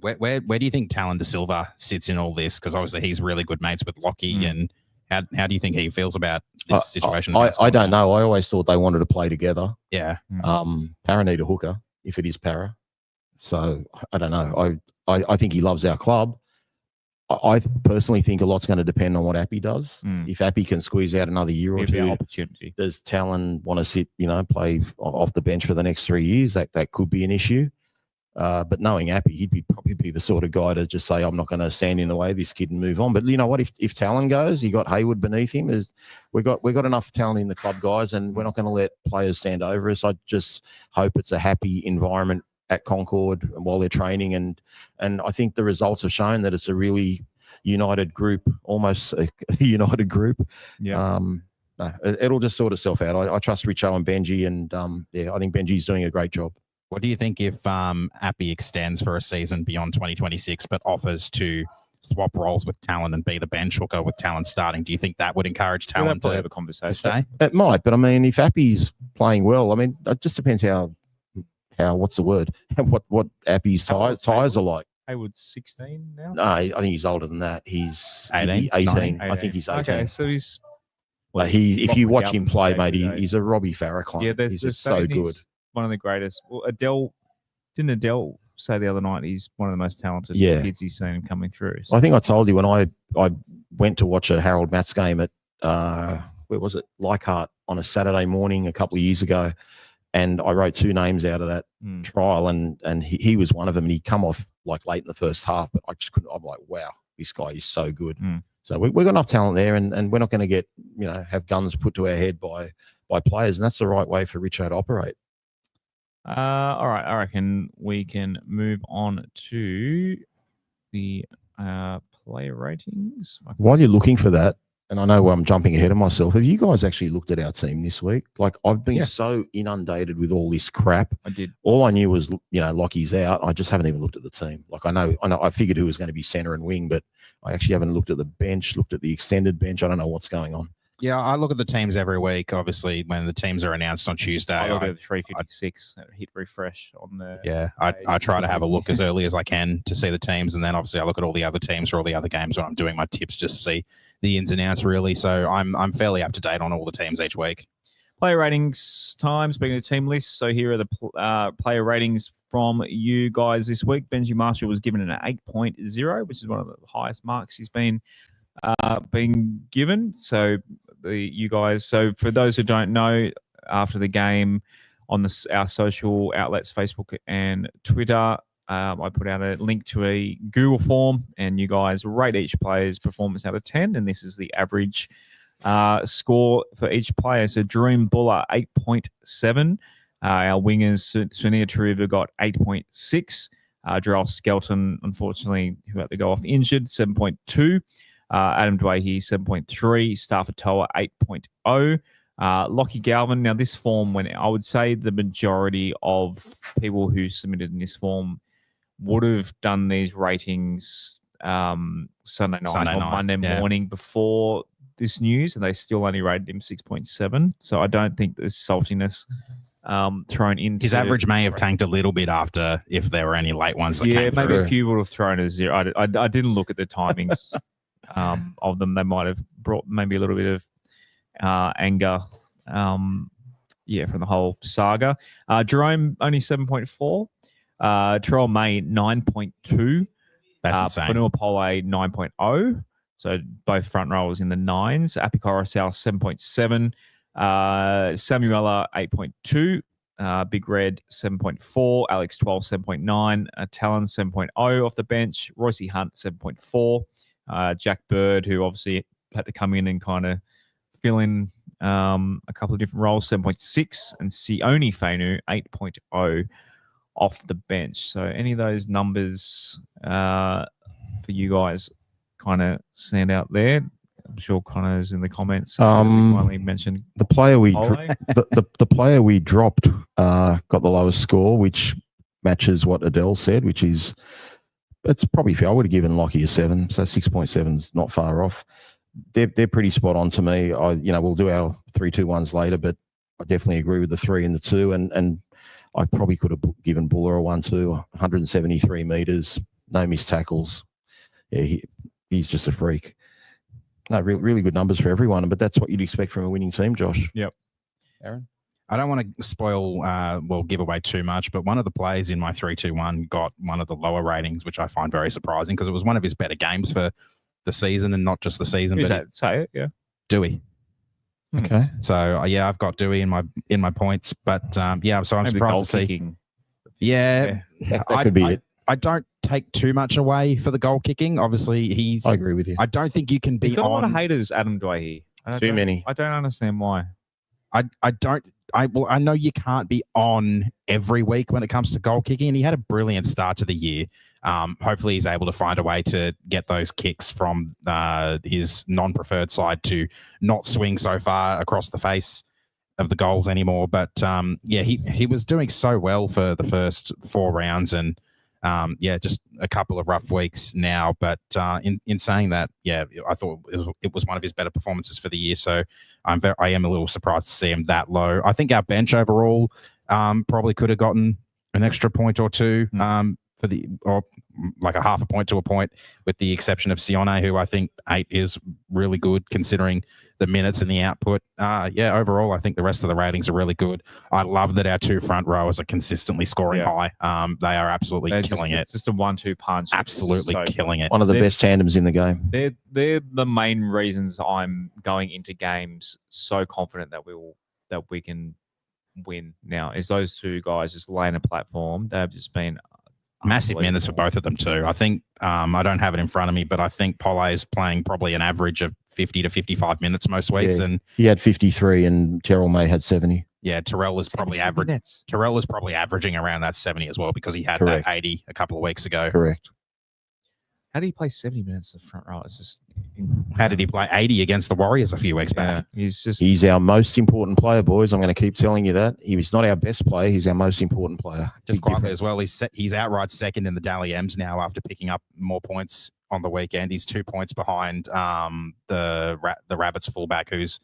Where do you think Talon De Silva sits in all this? Because obviously he's really good mates with Lockie, and how do you think he feels about this situation? I don't know. I always thought they wanted to play together. Yeah. Para need a hooker, if it is Para. So I don't know. I think he loves our club. I personally think a lot's going to depend on what Appy does. If Appy can squeeze out another year or two, opportunity. Does Talon want to sit, play off the bench for the next 3 years? That could be an issue. But knowing Appy, he'd probably be the sort of guy to just say, I'm not going to stand in the way of this kid and move on. But you know what? If Talon goes, you got Hayward beneath him. We've got enough talent in the club, guys, and we're not going to let players stand over us. I just hope it's a happy environment at Concord while they're training, and I think the results have shown that it's a really united group, almost a united group. Yeah. It'll just sort itself out. I trust Richo and Benji, and I think Benji's doing a great job. What do you think if Appy extends for a season beyond 2026, but offers to swap roles with Talon and be the bench hooker with Talon starting? Do you think that would encourage Talon to have a conversation? Stay? It might, but I mean, if Appy's playing well, I mean, it just depends how what's the word? What Appy's tires are like. Haywood's 16 now? No, I think he's older than that. He's 18. 18. I think he's 18. Okay, so he's... Well, if you watch him play, mate, he's a Robbie Farah clone. Yeah, he's just so good. One of the greatest. Well, didn't Adele say the other night he's one of the most talented kids he's seen coming through. So. I think I told you when I went to watch a Harold Matts game at where was it, Leichhardt on a Saturday morning a couple of years ago, and I wrote 2 names out of that trial, and he was one of them, and he'd come off like late in the first half, but I just couldn't. I'm like, wow, this guy is so good. So we've got enough talent there, and we're not going to get have guns put to our head by players, and that's the right way for Richo to operate. All right, I reckon we can move on to the player ratings. While you're looking for that, and I know I'm jumping ahead of myself, have you guys actually looked at our team this week? Like, I've been so inundated with all this crap. I did. All I knew was, Lockie's out. I just haven't even looked at the team. Like, I know, I figured who was going to be centre and wing, but I actually haven't looked at the bench, looked at the extended bench. I don't know what's going on. Yeah, I look at the teams every week. Obviously, when the teams are announced on Tuesday, I look at 356. Hit refresh on the. Yeah, I try to have a look as early as I can to see the teams, and then obviously I look at all the other teams for all the other games when I'm doing my tips, just to see the ins and outs really. So I'm fairly up to date on all the teams each week. Player ratings time. Speaking of team lists, so here are the player ratings from you guys this week. Benji Marshall was given an 8.0, which is one of the highest marks he's been given. So you guys. So for those who don't know, after the game on our social outlets, Facebook and Twitter, I put out a link to a Google form, and you guys rate each player's performance out of 10, and this is the average score for each player. So Dream Buller 8.7. Our wingers Sunia Taruva got 8.6. Jarrell Skelton, unfortunately, who had to go off injured, 7.2. Adam Dwayhe, 7.3. Stafford Toa, 8.0. Lachlan Galvin. Now, this form, when I would say the majority of people who submitted in this form would have done these ratings Sunday night or Monday morning before this news, and they still only rated him 6.7. So I don't think there's saltiness thrown into his average may have tanked a little bit after, if there were any late ones that came maybe through. A few would have thrown a 0. I didn't look at the timings of them. They might have brought maybe a little bit of anger from the whole saga. Jerome only 7.4. Terrell May 9.2. That's insane. Fanua Pole 9.0. So both front rowers in the 9s. Apikora South 7.7. Samuela 8.2. Big Red 7.4. Alex 12 7.9. Talon 7.0 off the bench. Royce Hunt 7.4. Jack Bird, who obviously had to come in and kind of fill in a couple of different roles, 7.6. And Sione Fainu 8.0 off the bench. So any of those numbers for you guys kind of stand out there? I'm sure Connor's in the comments. Finally mentioned the player we the player we dropped got the lowest score, which matches what Adele said, which is it's probably fair. I would have given Lockie a 7, so 6.7 is not far off. They're pretty spot on to me. We'll do our 3-2-1s later, but I definitely agree with the 3 and the 2, and I probably could have given Buller a 1-2, 173 meters, no missed tackles. Yeah, he's just a freak. No, really good numbers for everyone, but that's what you'd expect from a winning team, Josh. Yep. Aaron? I don't want to spoil, give away too much, but one of the players in my 3-2-1 got one of the lower ratings, which I find very surprising because it was one of his better games for the season, and not just the season. Who's that? Say it, yeah. Dewey. Okay. So I've got Dewey in my points, but so I'm Maybe surprised to see. kicking. Yeah, that could be it. I don't take too much away for the goal kicking. Obviously, I agree with you. I don't think you can be He's got on a lot of haters, Adam Dwayhe. Too many. I don't understand why. I know you can't be on every week when it comes to goal kicking, and he had a brilliant start to the year. Hopefully he's able to find a way to get those kicks from his non-preferred side to not swing so far across the face of the goals anymore. But he was doing so well for the first 4 rounds, and just a couple of rough weeks now. But in saying that, I thought it was one of his better performances for the year. So I am a little surprised to see him that low. I think our bench overall probably could have gotten an extra point or 2 for the or like a half a point to a point, with the exception of Sione, who I think 8 is really good considering the minutes and the output. Yeah, overall, I think the rest of the ratings are really good. I love that our 2 front rowers are consistently scoring high. They are absolutely killing it. It's just a 1-2 punch. Absolutely killing it. One of the best tandems in the game. They're the main reasons I'm going into games so confident that we can win now, is those 2 guys just laying a platform. They've just been massive minutes for both of them too. I think I don't have it in front of me, but I think Pole is playing probably an average of 50 to 55 minutes most weeks, and he had 53 and Terrell May had 70. Yeah, Terrell is probably averaging around that 70 as well, because he had that 80 a couple of weeks ago. Correct. How did he play 70 minutes in the front row? It's just how did he play 80 against the Warriors a few weeks back? He's our most important player, boys. I'm going to keep telling you that. He's not our best player. He's our most important player. Just quietly as well, he's outright second in the Dally M's now after picking up more points on the weekend. He's 2 points behind the Rabbits fullback, whose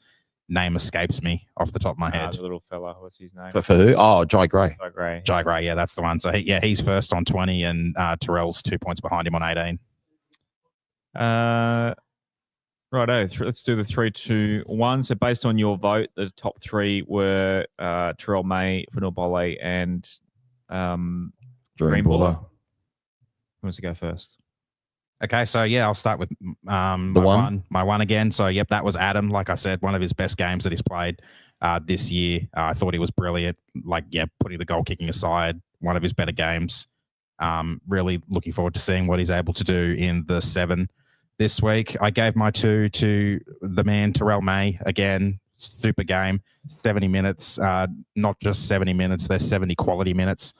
name escapes me off the top of my head. The little fella, what's his name? For who? Oh, Jai Gray. Jai Gray, yeah, that's the one. So he's first on 20, and Terrell's 2 points behind him on 18. Righto, let's do the 3, 2, 1. So based on your vote, the top 3 were Terrell May, Fanua Bole, and Dream Buller. Who wants to go first? Okay, so yeah, I'll start with my one again. So yep, that was Adam. Like I said, one of his best games that he's played this year. I thought he was brilliant. Like, yeah, putting the goal kicking aside, one of his better games. Really looking forward to seeing what he's able to do in the 7 this week. I gave my 2 to the man, Terrell May. Again, super game, 70 minutes, not just 70 minutes, there's 70 quality minutes.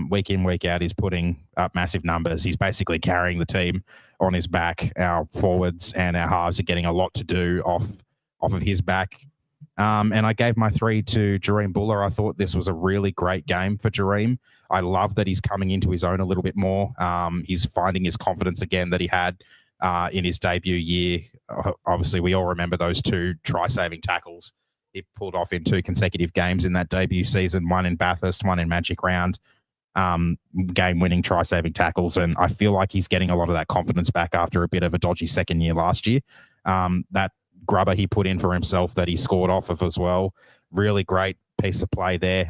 Week in, week out, he's putting up massive numbers. He's basically carrying the team on his back. Our forwards and our halves are getting a lot to do off of his back. And I gave my 3 to Jareem Buller. I thought this was a really great game for Jareem. I love that he's coming into his own a little bit more. He's finding his confidence again that he had in his debut year. Obviously, we all remember those 2 try-saving tackles he pulled off in 2 consecutive games in that debut season, one in Bathurst, one in Magic Round. Game-winning try-saving tackles, and I feel like he's getting a lot of that confidence back after a bit of a dodgy second year last year. That grubber he put in for himself that he scored off of as well, really great piece of play there.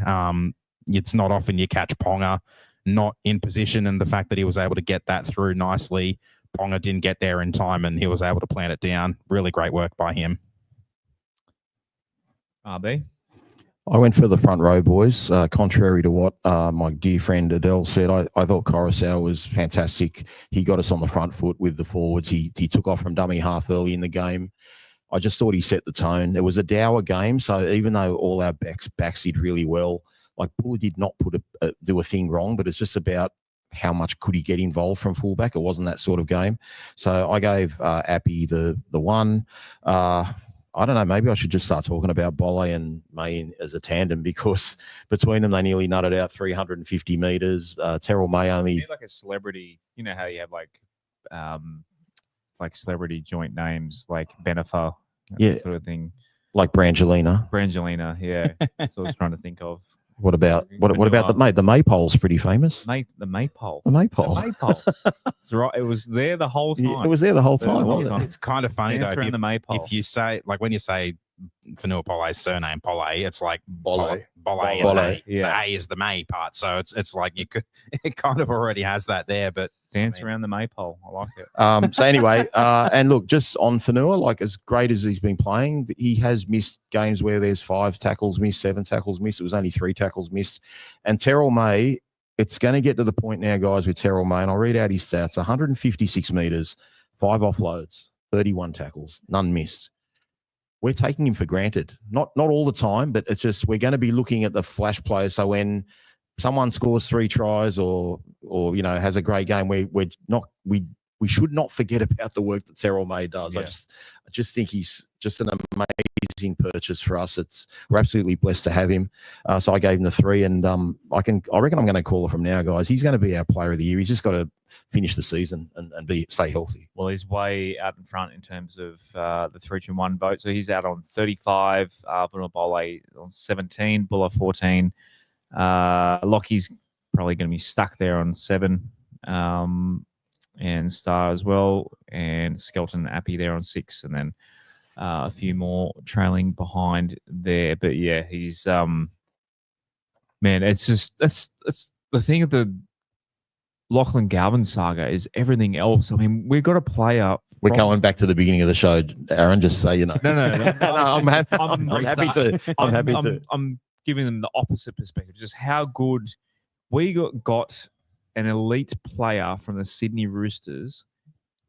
It's not often you catch Ponga not in position, and the fact that he was able to get that through nicely, Ponga didn't get there in time, and he was able to plant it down. Really great work by him. RB? I went for the front row, boys. Contrary to what my dear friend Adele said, I thought Coruscant was fantastic. He got us on the front foot with the forwards. He took off from dummy half early in the game. I just thought he set the tone. It was a dour game, so even though all our backs did really well, like Buller did not do a thing wrong, but it's just about how much could he get involved from fullback. It wasn't that sort of game. So I gave Appy the 1. I don't know, maybe I should just start talking about Bole and May as a tandem, because between them, they nearly nutted out 350 metres. Terrell May only... like a celebrity, you know how you have like celebrity joint names, like Benefer, sort of thing. Like Brangelina. Brangelina, yeah. That's what I was trying to think of. What about the Maypole's pretty famous? The Maypole. The Maypole. The Maypole. That's right. It was there the whole time. It was there the whole time, wasn't it? It's kind of funny though. The Maypole. If you say, like, when you say Fanua Pole's surname Pole, it's like Bole. Bole. Yeah. The A is the May part, so it's like it kind of already has that there. But dance around the Maypole. I like it. So anyway, and look, just on Fanua, like as great as he's been playing, he has missed games where there's 5 tackles missed, 7 tackles missed. It was only 3 tackles missed. And Terrell May, it's going to get to the point now, guys, with Terrell May, and I'll read out his stats: 156 metres, 5 offloads, 31 tackles, none missed. We're taking him for granted. Not all the time, but it's just we're going to be looking at the flash players. So when someone scores 3 tries or has a great game, we should not forget about the work that Terrell May does. Yeah. I just think he's just an amazing purchase for us. We're absolutely blessed to have him. So I gave him the 3, and I reckon I'm going to call it from now, guys. He's going to be our player of the year. He's just got to finish the season and stay healthy. Well, he's way out in front in terms of the 3-2-1 vote. So he's out on 35, Bole on 17, Buller 14. Lockie's probably going to be stuck there on 7. And Star as well, and Skelton and Appy there on 6, and then a few more trailing behind there. But yeah, he's man, it's just that's the thing of the Lachlan Galvin saga is everything else. I mean, we've got a player. We're going back to the beginning of the show, Aaron. Just so you know. No. I'm happy. I'm happy to. I'm happy to. I'm giving them the opposite perspective. Just how good we got an elite player from the Sydney Roosters,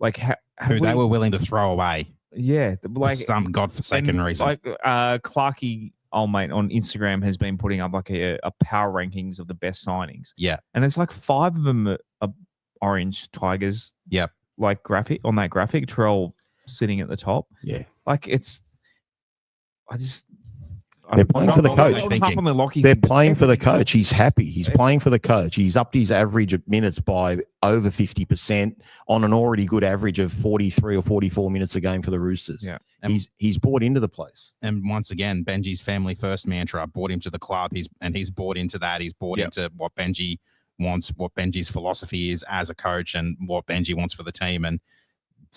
like who they were willing to throw away. Yeah, like for some godforsaken reason. Like Clarkey, old mate, on Instagram has been putting up like a power rankings of the best signings. Yeah, and it's like 5 of them are Orange Tigers. Yep, like graphic on that graphic. Terrell sitting at the top. Yeah, like they're playing for the coach. They're playing for the coach. He's happy. He's playing for the coach. He's upped his average of minutes by over 50% on an already good average of 43 or 44 minutes a game for the Roosters. Yeah, he's bought into the place. And once again, Benji's family first mantra brought him to the club. He's bought into that. He's bought into what Benji wants, what Benji's philosophy is as a coach, and what Benji wants for the team. And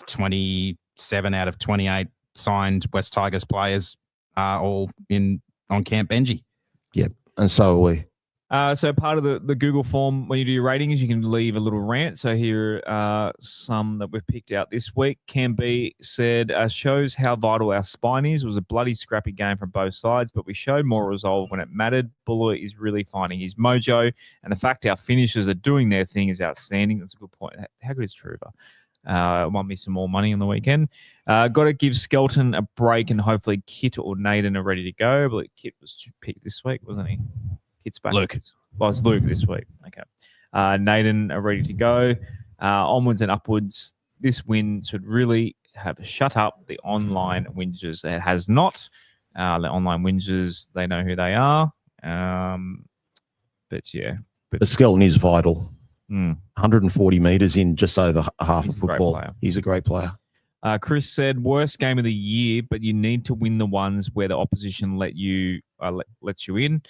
27 out of 28 signed West Tigers players are all on Camp Benji. Yep, and so are we. So part of the Google form when you do your ratings, you can leave a little rant. So here are some that we've picked out this week. Cam B said, shows how vital our spine is. It was a bloody scrappy game from both sides, but we showed more resolve when it mattered. Buller is really finding his mojo, and the fact our finishers are doing their thing is outstanding. That's a good point. How good is Truva? Want me some more money on the weekend. Got to give Skelton a break, and hopefully Kit or Naden are ready to go. But Kit was picked this week, wasn't he? Kit's back. Luke. Well, it's Luke this week. Okay. Naden are ready to go. Onwards and upwards. This win should really have shut up the online whingers. It has not. The online whingers, they know who they are. But yeah. The Skelton is vital. 140 metres in just over half of football. He's a great player. Chris said, worst game of the year, but you need to win the ones where the opposition lets you in.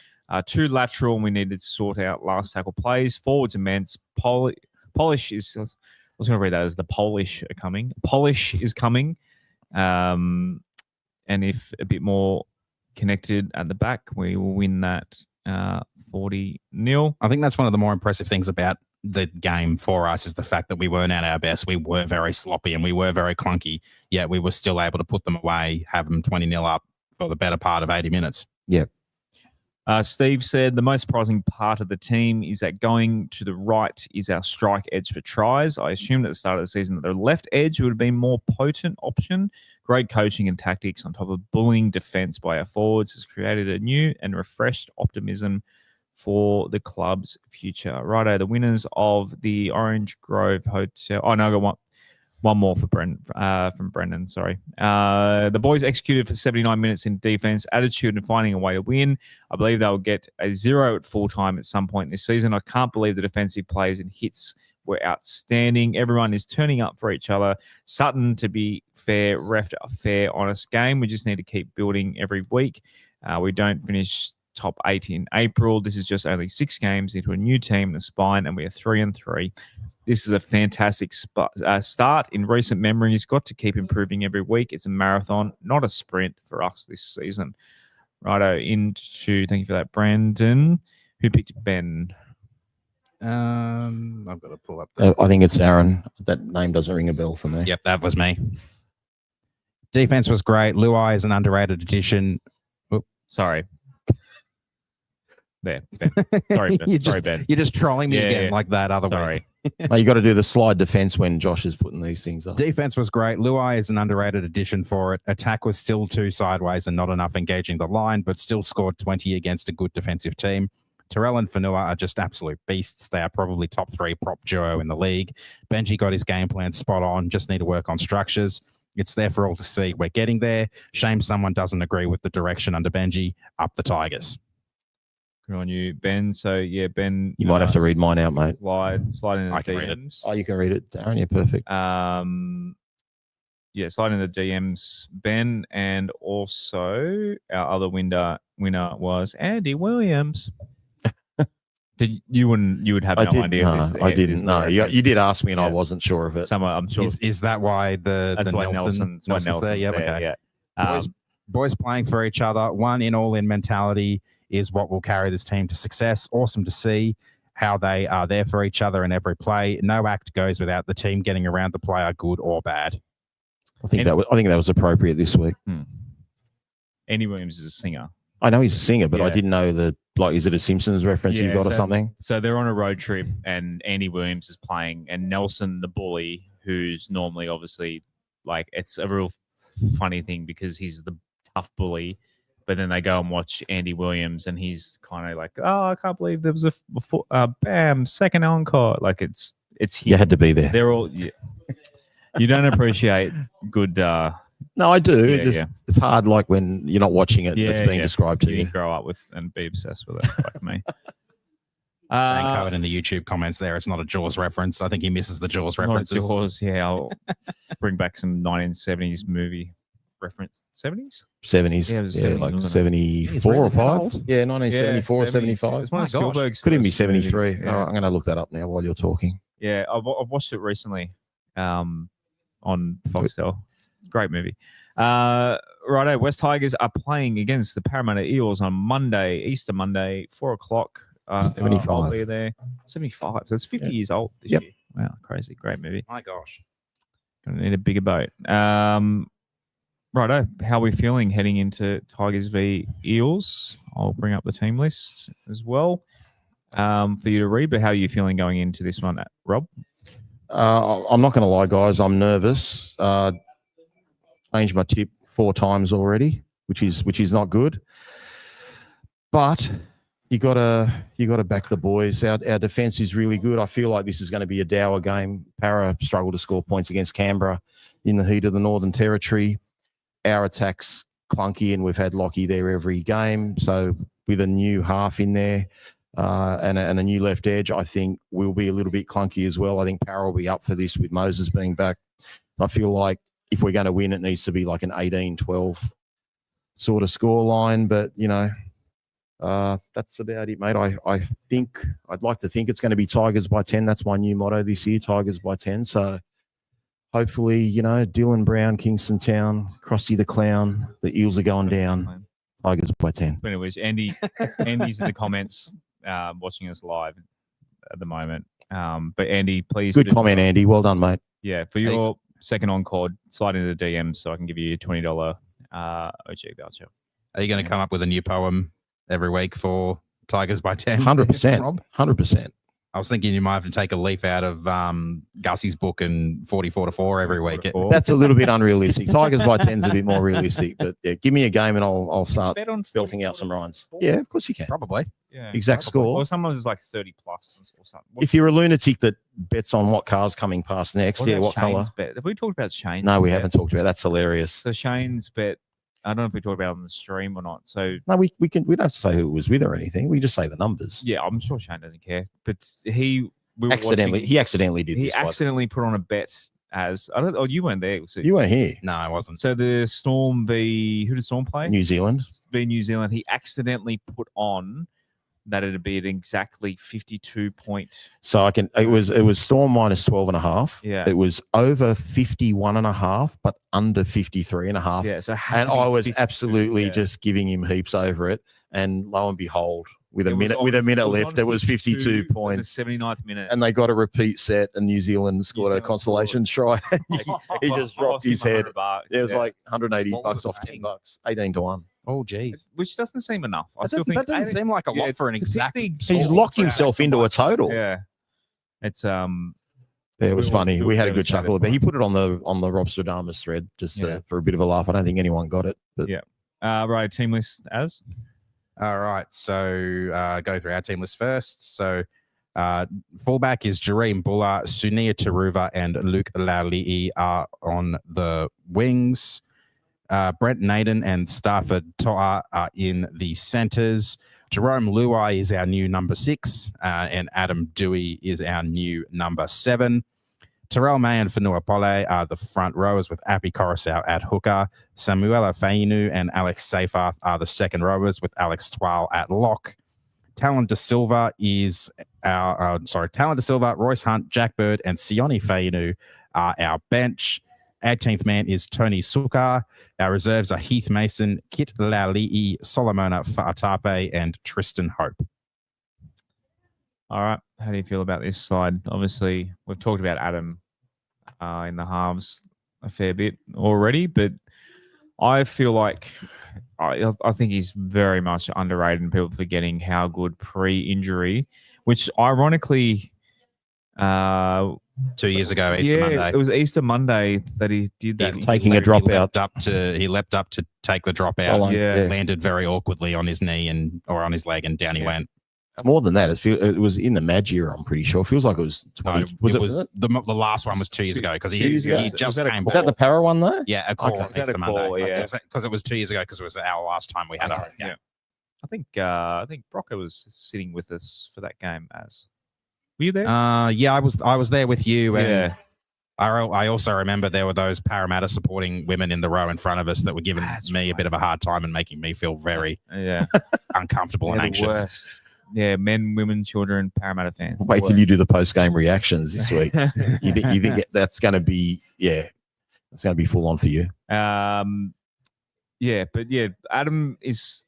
2 lateral, and we needed to sort out last tackle plays. Forwards immense. Polish is, I was going to read that as the Polish are coming. Polish is coming. And if a bit more connected at the back, we will win that 40-0. I think that's one of the more impressive things about the game for us is the fact that we weren't at our best. We were very sloppy and we were very clunky, yet we were still able to put them away, have them 20-0 up for the better part of 80 minutes. Yeah. Steve said the most surprising part of the team is that going to the right is our strike edge for tries. I assumed at the start of the season that the left edge would have been more potent option. Great coaching and tactics on top of bullying defence by our forwards has created a new and refreshed optimism for the club's future. Righto, the winners of the Orange Grove Hotel. Oh, no, I got one more for from Brendan, sorry. The boys executed for 79 minutes in defence, attitude and finding a way to win. I believe they'll get a 0 at full time at some point this season. I can't believe the defensive plays and hits were outstanding. Everyone is turning up for each other. Sutton, to be fair, refed a fair, honest game. We just need to keep building every week. We don't finish top 8 in April. This is just only 6 games into a new team, the spine, and we are 3-3. This is a fantastic start in recent memory. He's got to keep improving every week. It's a marathon, not a sprint for us this season. Righto, thank you for that, Brandon. Who picked Ben? I've got to pull up. I think it's Aaron. That name doesn't ring a bell for me. Yep, that was me. Defense was great. Luai is an underrated addition. Oops, sorry. There, Ben. Sorry, Ben. Sorry, Ben. You're just trolling me again like that other way. You got to do the slide defense when Josh is putting these things up. Defense was great. Luai is an underrated addition for it. Attack was still too sideways and not enough engaging the line, but still scored 20 against a good defensive team. Terrell and Fanua are just absolute beasts. They are probably top 3 prop duo in the league. Benji got his game plan spot on. Just need to work on structures. It's there for all to see. We're getting there. Shame someone doesn't agree with the direction under Benji. Up the Tigers. Good on you, Ben. So, yeah, Ben. You might have to read mine out, mate. Slide in the I can DMs. read it. Oh, you can read it, Darren. Yeah, perfect. Yeah, slide in the DMs, Ben. And also, our other winner was Andy Williams. You would have no idea? I didn't. No, you did ask me, and I wasn't sure of it. I'm sure. Is that why that's why Nelson's there? Yeah, okay. Yeah. Boys playing for each other. One in all in mentality is what will carry this team to success. Awesome to see how they are there for each other in every play. No act goes without the team getting around the player, good or bad. I think that was appropriate this week. Andy Williams is a singer. I know he's a singer, but I didn't know that. Like, is it a Simpsons reference you got or something? So they're on a road trip, and Andy Williams is playing, and Nelson, the bully, who's normally obviously like, it's a real funny thing because he's the tough bully, but then they go and watch Andy Williams, and he's kind of like, oh, I can't believe there was a bam, second encore. Like it's you had to be there. They're all. Yeah. You don't appreciate good. No, I do. It's hard, like when you're not watching it. It's being described to you. You grow up with and be obsessed with it, like me. Shane covered in the YouTube comments there. It's not a Jaws reference. I think he misses the Jaws references. Jaws, yeah. I'll bring back some 1970s movie reference. 70s? 70s. Yeah, it was 70s, like 74 or 5. Yeah, 1974 or 75. It's one of Spielberg's. Could even be 73. Yeah. All right, I'm going to look that up now while you're talking. Yeah, I've watched it recently on Foxtel. Great movie. Righto, West Tigers are playing against the Parramatta Eels on Monday, Easter Monday, 4 o'clock. 75. I'll be there. 75. So it's 50 years old this year. Wow, crazy. Great movie. My gosh. Gonna need a bigger boat. Righto, how are we feeling heading into Tigers v Eels? I'll bring up the team list as well for you to read, but how are you feeling going into this one, Rob? I'm not going to lie, guys. I'm nervous. Changed my tip 4 times already, which is not good. But you gotta back the boys. Our defense is really good. I feel like this is going to be a dour game. Para struggled to score points against Canberra in the heat of the Northern Territory. Our attack's clunky, and we've had Lockie there every game. So with a new half in there and a new left edge, I think we'll be a little bit clunky as well. I think Para will be up for this with Moses being back. I feel like if we're going to win, it needs to be like an 18-12 sort of score line. But, that's about it, mate. I think I'd like to think it's going to be Tigers by 10. That's my new motto this year, Tigers by 10. So hopefully, Dylan Brown, Kingston Town, Krusty the Clown, the Eels are going down. Tigers by 10. But anyways, Andy's in the comments watching us live at the moment. But Andy, please. Good comment, Andy. Well done, mate. Yeah, for your second encore, slide into the DMs so I can give you a $20 OG voucher. Are you going to come up with a new poem every week for Tigers by 10? 100%. 100%. I was thinking you might have to take a leaf out of Gussie's book and 44-4 every week. That's a little bit unrealistic. Tigers by 10 is a bit more realistic. But yeah, give me a game and I'll start belting out some rhymes. Yeah, of course you can. Probably. Yeah, exact score. Or sometimes it's like 30 plus or something. If you're a lunatic that bets on what car's coming past next, what colour? Have we talked about Shane's? No, we haven't talked about. That's hilarious. So Shane's bet. I don't know if we talked about it on the stream or not. So no, we don't have to say who it was with or anything. We just say the numbers. Yeah, I'm sure Shane doesn't care. But he accidentally did. He accidentally put on a bet as you weren't there. So you weren't here. No, I wasn't. So the Storm who did Storm play? New Zealand. New Zealand. He accidentally put on that it'd be at exactly 52 point. So it was Storm minus 12.5. Yeah. It was over 51.5, but under 53.5. Yeah. So and I was absolutely just giving him heaps over it. And lo and behold, with a minute left, there was 52 points. The 79th minute. And they got a repeat set, and New Zealand scored a consolation try. he just dropped his head. It was like $180 off $10, 18-1. Oh, geez. Which doesn't seem enough. That doesn't seem like a lot for an exact. He's locked himself into a total. Yeah. It's it was funny. We had a good chuckle, but he put it on the Rob Stradamus thread just for a bit of a laugh. I don't think anyone got it. But yeah. Right, team list as. All right, so go through our team list first. So fullback is Jareem Buller, Sunia Taruva, and Luke Laulii are on the wings. Brent Naden and Stafford To'a are in the centres. Jerome Luai is our new number 6, and Adam Dewey is our new number 7. Terrell May and Fanua Pole are the front rowers with Api Coruscant at hooker. Samuela Fainu and Alex Seyfarth are the second rowers with Alex Twal at lock. Talon De Silva is Talon De Silva, Royce Hunt, Jack Bird, and Sione Fainu are our bench. 18th man is Tony Sukar. Our reserves are Heath Mason, Kit Laulii, Solomona Fa'atape, and Tristan Hope. All right. How do you feel about this side? Obviously, we've talked about Adam in the halves a fair bit already, but I feel like I think he's very much underrated and people forgetting how good pre-injury, which ironically 2 years ago, Easter Monday. It was Easter Monday that he did that. Taking a drop out. He leapt up to take the drop out. Landed very awkwardly on his knee or on his leg, and down he went. It's more than that. It was in the Madge era, I'm pretty sure. It feels like it was 20. The last one was 2 years ago because he just came back. Was that the Para one though? Yeah, a call on Easter Monday. Yeah, because it was 2 years ago because it was our last time we had a game. I think Brocker was sitting with us for that game. Were you there? Yeah, I was there with you. And I also remember there were those Parramatta supporting women in the row in front of us that were giving me a bit of a hard time and making me feel very uncomfortable and anxious. Worst. Yeah, men, women, children, Parramatta fans. Wait till you do the post-game reactions this week. you think that's going to be that's going to be full on for you. Adam is.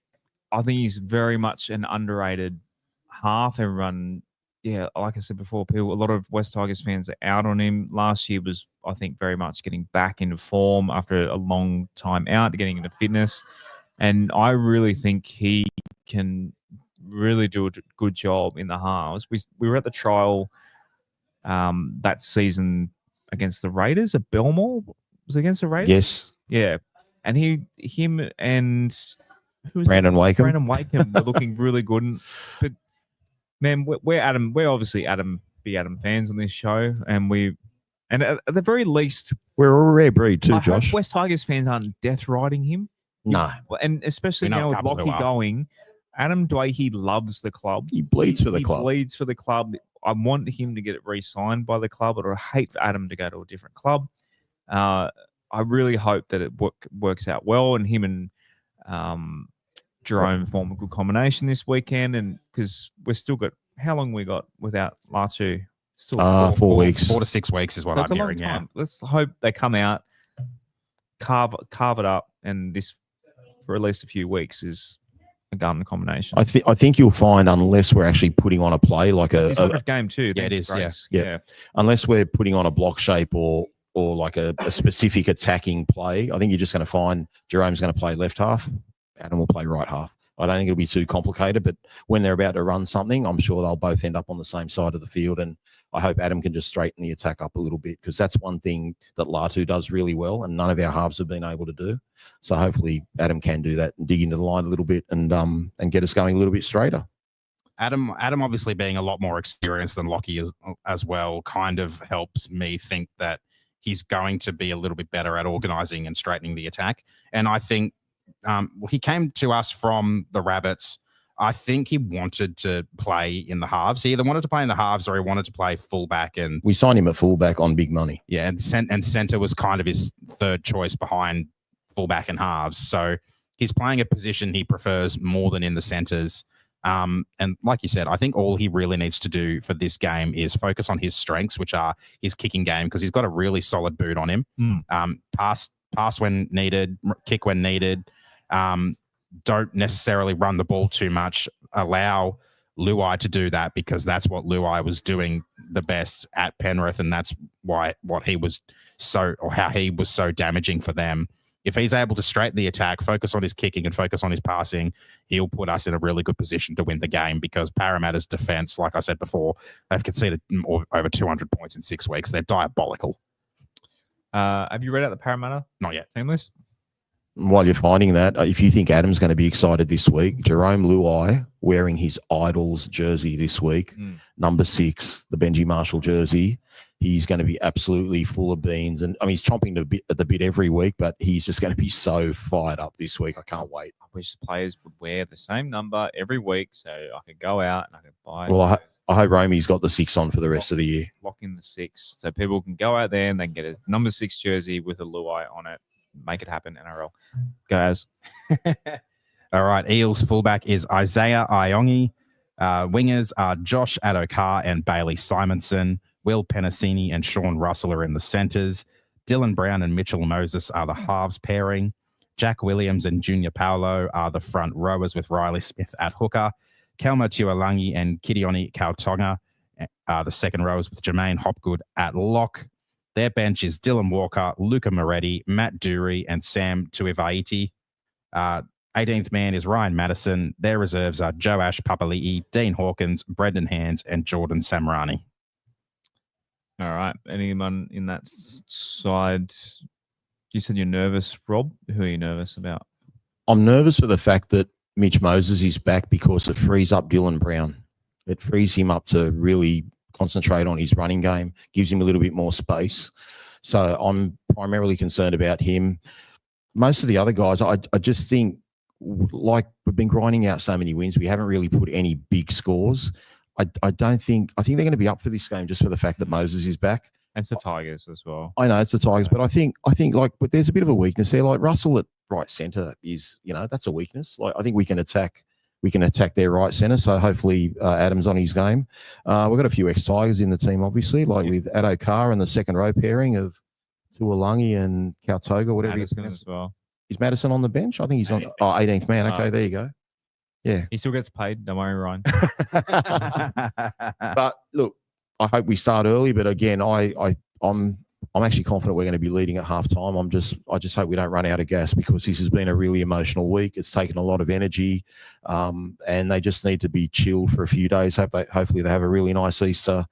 I think he's very much an underrated half. Everyone, like I said before, a lot of West Tigers fans are out on him. Last year was, I think, very much getting back into form after a long time out, getting into fitness, and I really think he can really do a good job in the halves. We were at the trial that season against the Raiders at Belmore. Was it against the Raiders? Yes. Yeah. And him and Brandon Wakeham. Brandon Wakeham were looking really good. But man, we're obviously Adam fans on this show, and at the very least, we're a rare breed too, Josh. Hope West Tigers fans aren't death riding him. No. And especially now with Lockie going, Adam Dwayne loves the club. He bleeds for the club. He bleeds for the club. I want him to get it re-signed by the club, but I hate for Adam to go to a different club. I really hope that it works out well, and him and Jerome form a good combination this weekend. And because we're still got, how long we got without Latu? Still 4 weeks. 4 to 6 weeks is what I'm hearing. Yeah. Let's hope they come out, carve it up, and this for at least a few weeks is a gun combination. I think you'll find, unless we're actually putting on a play like a game too. Yeah, it is. Yeah. Unless we're putting on a block shape or like a specific attacking play, I think you're just going to find Jerome's going to play left half, Adam will play right half. I don't think it'll be too complicated, but when they're about to run something, I'm sure they'll both end up on the same side of the field. And I hope Adam can just straighten the attack up a little bit, because that's one thing that Latu does really well and none of our halves have been able to do. So hopefully Adam can do that and dig into the line a little bit and get us going a little bit straighter. Adam obviously being a lot more experienced than Lockie as well kind of helps me think that he's going to be a little bit better at organising and straightening the attack. And I think he came to us from the Rabbits. I think he wanted to play in the halves. He either wanted to play in the halves or he wanted to play fullback. And we signed him at fullback on big money. Yeah, and centre was kind of his third choice behind fullback and halves. So he's playing a position he prefers more than in the centres. And like you said, I think all he really needs to do for this game is focus on his strengths, which are his kicking game, because he's got a really solid boot on him. Pass when needed, kick when needed. Don't necessarily run the ball too much. Allow Luai to do that, because that's what Luai was doing the best at Penrith, and that's how he was so damaging for them. If he's able to straighten the attack, focus on his kicking and focus on his passing, he'll put us in a really good position to win the game, because Parramatta's defence, like I said before, they've conceded over 200 points in 6 weeks. They're diabolical. Have you read out the Parramatta? Not yet. Team list? While you're finding that, if you think Adam's going to be excited this week, Jerome Luai wearing his Idols jersey this week, number 6, the Benji Marshall jersey. He's going to be absolutely full of beans. And I mean, he's chomping at the bit every week, but he's just going to be so fired up this week. I can't wait. I wish players would wear the same number every week so I could go out and I could buy. Well, I hope Romy's got the 6 on for the rest of the year. Lock in the 6 so people can go out there and they can get a number 6 jersey with a Luai on it. Make it happen, NRL. Guys. All right. Eels fullback is Isaiah Iongi. Wingers are Josh Adokar and Bailey Simonson. Will Penasini and Sean Russell are in the centres. Dylan Brown and Mitchell Moses are the halves pairing. Jack Williams and Junior Paolo are the front rowers with Riley Smith at hooker. Kelma Tuolangi and Kidioni Kautonga are the second rowers with Jermaine Hopgood at lock. Their bench is Dylan Walker, Luca Moretti, Matt Dury, and Sam Tuivaiti. 18th man is Ryan Madison. Their reserves are Joash Papali'i, Dean Hawkins, Brendan Hands, and Jordan Samarani. All right. Anyone in that side? You said you're nervous, Rob. Who are you nervous about? I'm nervous for the fact that Mitch Moses is back because it frees up Dylan Brown. It frees him up to really concentrate on his running game, gives him a little bit more space. So I'm primarily concerned about him. Most of the other guys, I just think, like we've been grinding out so many wins, we haven't really put any big scores. I think they're going to be up for this game just for the fact that Moses is back. It's the Tigers as well. I know it's the Tigers, but I think but there's a bit of a weakness there. Like Russell at right centre is, that's a weakness. Like I think we can attack their right centre. So hopefully Adam's on his game. We've got a few ex-Tigers in the team, obviously, like with Adokar and the second row pairing of Tuolangi and Kautoga, whatever. Madison as well. Is Madison on the bench? I think he's on 18th man. Okay, there you go. Yeah. He still gets paid. Don't worry, Ryan. But look, I hope we start early. But again, I'm actually confident we're going to be leading at halftime. I just hope we don't run out of gas because this has been a really emotional week. It's taken a lot of energy, and they just need to be chilled for a few days. Hopefully they have a really nice Easter.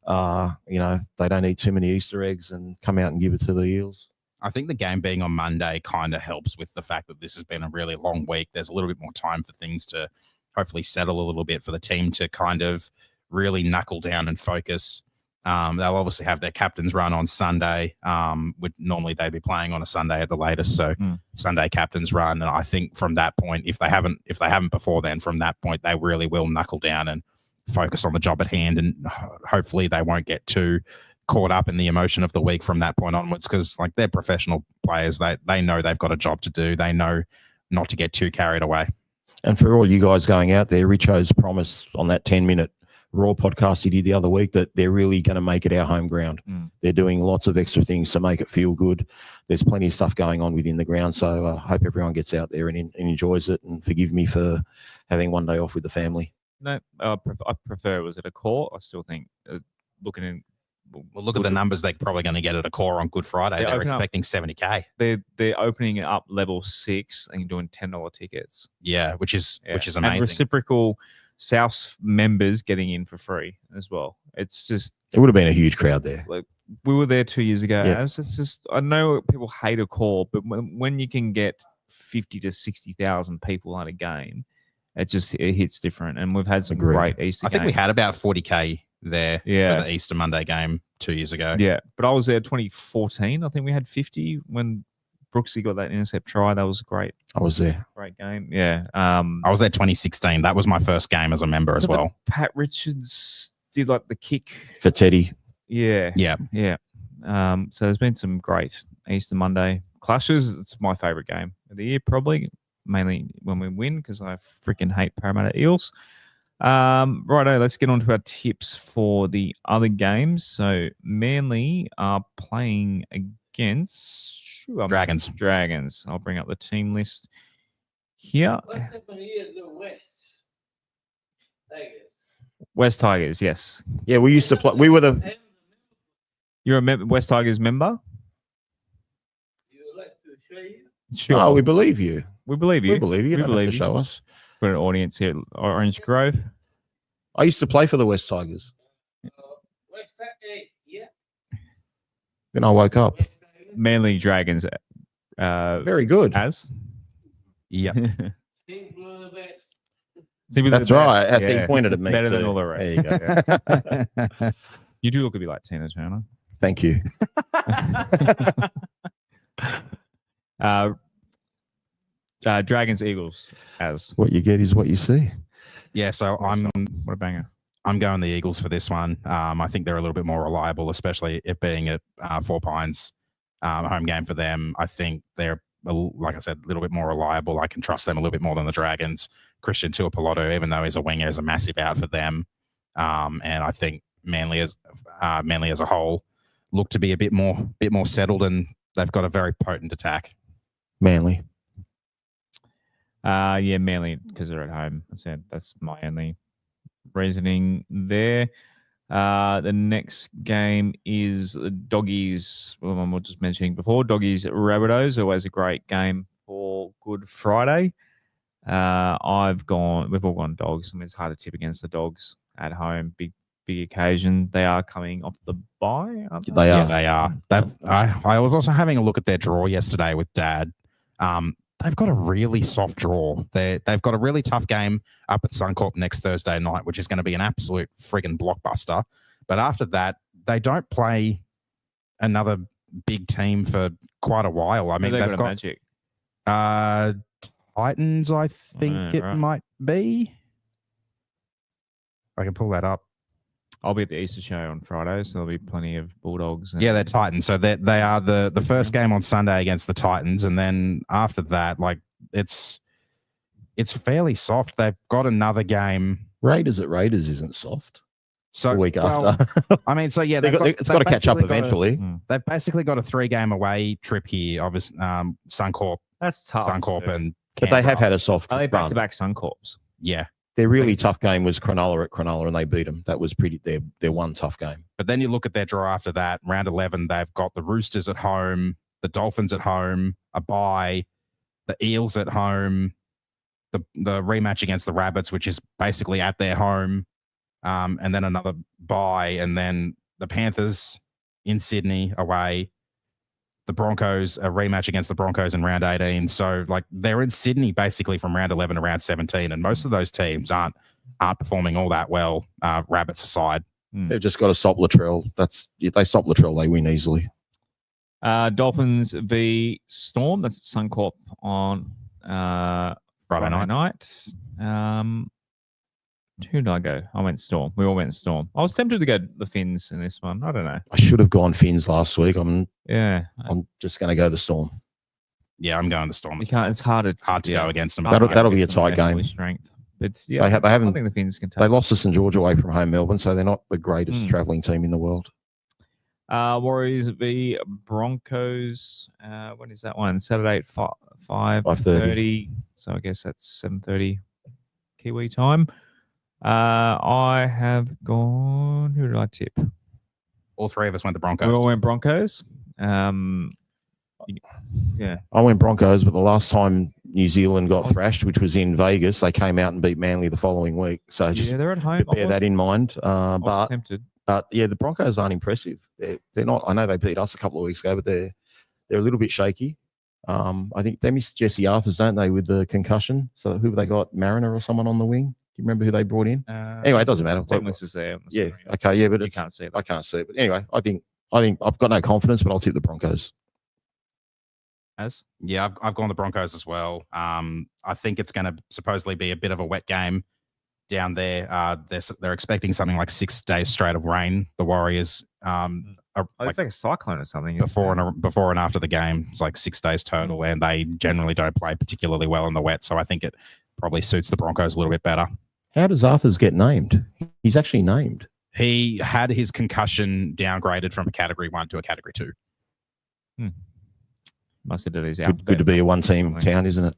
They don't eat too many Easter eggs and come out and give it to the Eels. I think the game being on Monday kind of helps with the fact that this has been a really long week. There's a little bit more time for things to hopefully settle a little bit for the team to kind of really knuckle down and focus. They'll obviously have their captain's run on Sunday. Normally they'd be playing on a Sunday at the latest, so Sunday captain's run. And I think from that point, if they haven't before then, from that point they really will knuckle down and focus on the job at hand. And hopefully they won't get too caught up in the emotion of the week from that point onwards, because like they're professional players. They know they've got a job to do. They know not to get too carried away. And for all you guys going out there, Richo's promised on that 10-minute Raw podcast he did the other week that they're really going to make it our home ground. They're doing lots of extra things to make it feel good. There's plenty of stuff going on within the ground. So I hope everyone gets out there and enjoys it, and forgive me for having one day off with the family. No, I prefer it was at a core. I still think look at the numbers they're probably going to get at a core on Good Friday. They're expecting 70K. They're opening it up level 6 and doing $10 tickets. Yeah, which is amazing. And reciprocal South members getting in for free as well. It's just it would have been a huge crowd there. Like we were there 2 years ago. Yeah. It's just I know people hate a core, but when you can get 50 to 60,000 people at a game, it hits different. And we've had some great Easter games. I think we had about 40K there for the Easter Monday game 2 years ago. Yeah, but I was there 2014. I think we had 50 when Brooksy got that intercept try. That was great. I was there. Great game. Yeah. I was there 2016. That was my first game as a member as well. Pat Richards did like the kick for Teddy. Yeah. Yeah. Yeah. So there's been some great Easter Monday clashes. It's my favorite game of the year, probably, mainly when we win, because I freaking hate Parramatta Eels. Righto, let's get on to our tips for the other games. So Manly are playing against Dragons. I'll bring up the team list here. What's happening here? The West Tigers, yes. Yeah, we used to play. We were the. You're a West Tigers member? You would like to show you? Sure. Oh, we believe you. We believe you. We believe you. You don't have to show us. Got an audience here, Orange Grove. I used to play for the West Tigers. West Tigers, yeah. Then I woke up. Manly Dragons. Very good. Yeah. Team Blue the best. That's right. That's he pointed at me. Better than all the rest. There you go. You do look a bit like Tina Turner. Thank you. Dragons Eagles what you get is what you see. Yeah, so what a banger. I'm going the Eagles for this one. I think they're a little bit more reliable, especially it being at Four Pines, home game for them. I think they're like I said, a little bit more reliable. I can trust them a little bit more than the Dragons. Christian Tuipulotu, even though he's a winger, is a massive out for them. And I think Manly as a whole look to be a bit more settled, and they've got a very potent attack. Manly. Yeah, Manly, because they're at home. That's my only reasoning there. The next game is the Doggies. Well, I was just mentioning before, Doggies Rabbitohs. Always a great game for Good Friday. We've all gone Dogs. I mean, it's hard to tip against the Dogs at home. Big occasion. They are coming off the bye. They are. They are. I was also having a look at their draw yesterday with Dad. They've got a really soft draw. They've got a really tough game up at Suncorp next Thursday night, which is going to be an absolute friggin' blockbuster. But after that, they don't play another big team for quite a while. I mean, they've got Magic. Titans, I think might be. I can pull that up. I'll be at the Easter show on Friday, so there'll be plenty of Bulldogs. Yeah, they're Titans. So they are the first game on Sunday against the Titans, and then after that, like it's fairly soft. They've got another game. Raiders at Raiders isn't soft. So the week after. I mean, so yeah, it's got to catch up eventually. They've basically got a 3-game away trip here. Obviously, Suncorp. That's tough. Suncorp and but they have had a soft Are they run. back-to-back Suncorps? Yeah. Their really tough game was Cronulla at Cronulla, and they beat them. That was their one tough game. But then you look at their draw after that, round 11, they've got the Roosters at home, the Dolphins at home, a bye, the Eels at home, the rematch against the Rabbits, which is basically at their home, and then another bye, and then the Panthers in Sydney away, the Broncos, a rematch against the Broncos in round 18. So, like, they're in Sydney basically from round 11 to round 17, and most of those teams aren't performing all that well, Rabbits aside. They've just got to stop Latrell. If they stop Latrell, they win easily. Dolphins v Storm. That's Suncorp on Friday night. Who did I go? I went Storm. We all went Storm. I was tempted to go the Finns in this one. I don't know. I should have gone Finns last week. I'm just going to go the Storm. Yeah, I'm going the Storm. You can't. It's hard to go against them. That'll be a tight game. Strength. It's they haven't. I think the Finns can take. They lost to St George away from home Melbourne, so they're not the greatest travelling team in the world. Warriors v Broncos. When is that one? Saturday at 5:30. So I guess that's 7:30 Kiwi time. I have gone. Who did I tip? All three of us went the Broncos. We all went Broncos. Yeah. I went Broncos, but the last time New Zealand got thrashed, which was in Vegas, they came out and beat Manly the following week. So just they're at home. bear that in mind. But tempted. But yeah, the Broncos aren't impressive. They're not. I know they beat us a couple of weeks ago, but they're a little bit shaky. I think they missed Jesse Arthurs, don't they, with the concussion? So who have they got? Mariner or someone on the wing? Do you remember who they brought in? Anyway, it doesn't matter. Teamless is there. Yeah. Okay. Yeah, but you can't see it. I can't see it. But anyway, I think I've got no confidence, but I'll tip the Broncos. Yeah, I've gone the Broncos as well. I think it's going to supposedly be a bit of a wet game down there. They're expecting something like 6 days straight of rain. The Warriors, it's like a cyclone or something. Before and after the game, it's like 6 days total, and they generally don't play particularly well in the wet. So I think it probably suits the Broncos a little bit better. How does Arthurs get named? He's actually named. He had his concussion downgraded from a Category 1 to a Category 2. Must have did his good to be a one-team town, isn't it?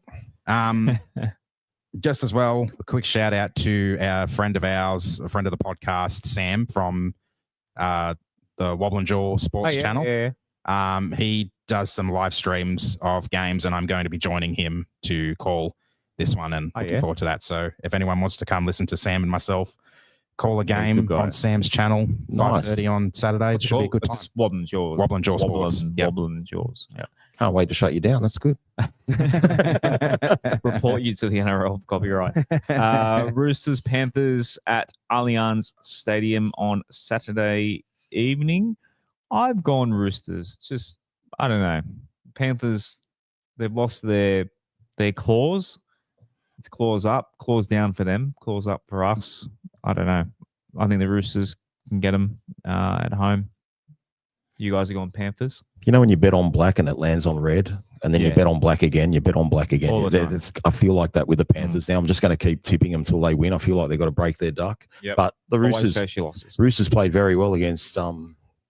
Just as well, a quick shout out to a friend of ours, a friend of the podcast, Sam from the Wobble and Jaw Sports channel. Yeah. He does some live streams of games, and I'm going to be joining him to call this one, and looking forward to that. So if anyone wants to come listen to Sam and myself call a game on Sam's channel, 5:30 on Saturday, it should be a good time. Wobble and Jaws. Wobble and Jaw Sports. Wobble and Jaws. Yeah. Can't wait to shut you down. That's good. Report you to the NRL copyright. Roosters Panthers at Allianz Stadium on Saturday evening. I've gone Roosters. Just I don't know. Panthers, they've lost their claws. It's claws up, claws down for them, claws up for us. I don't know. I think the Roosters can get them at home. You guys are going Panthers? You know when you bet on black and it lands on red? and then you bet on black again. You bet on black again. All the time. I feel like that with the Panthers now. I'm just going to keep tipping them till they win. I feel like they've got to break their duck. Yep. But the Always go she losses. Roosters played very well against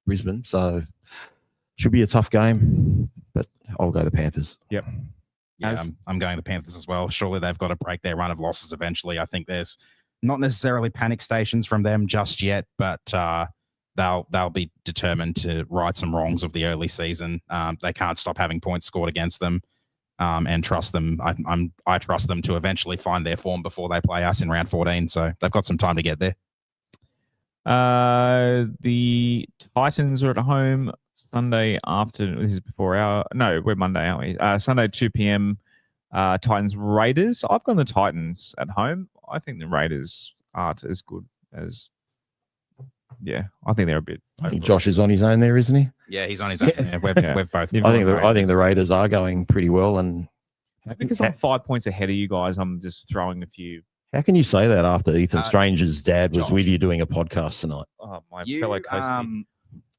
Brisbane, so should be a tough game. But I'll go the Panthers. Yep. Yeah, I'm going the Panthers as well. Surely they've got to break their run of losses eventually. I think there's not necessarily panic stations from them just yet, but they'll be determined to right some wrongs of the early season. They can't stop having points scored against them, and trust them. I trust them to eventually find their form before they play us in round 14. So they've got some time to get there. The Titans are at home Sunday afternoon. This is before we're Monday, aren't we? Sunday 2 p.m. Titans Raiders. I've gone the Titans at home. I think the Raiders aren't as good as. Yeah, I think they're a bit. I think Josh is on his own there, isn't he? Yeah, he's on his own. Yeah, we've both. I think the Raiders are going pretty well, and because I'm 5 points ahead of you guys, I'm just throwing a few. How can you say that after Ethan Strange's dad was with you doing a podcast tonight? Oh, my fellow coach.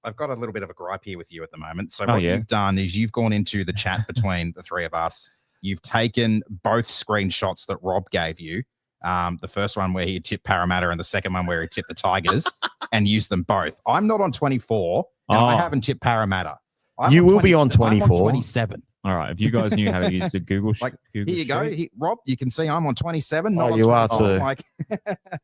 I've got a little bit of a gripe here with you at the moment. So what you've done is you've gone into the chat between the three of us. You've taken both screenshots that Rob gave you. The first one where he tipped Parramatta and the second one where he tipped the Tigers and used them both. I'm not on 24 and I haven't tipped Parramatta. You will be on 24. I'm on 27. All right. If you guys knew how to use the Google, here you go. Rob, you can see I'm on 27. Not on you 24. Are too. Like,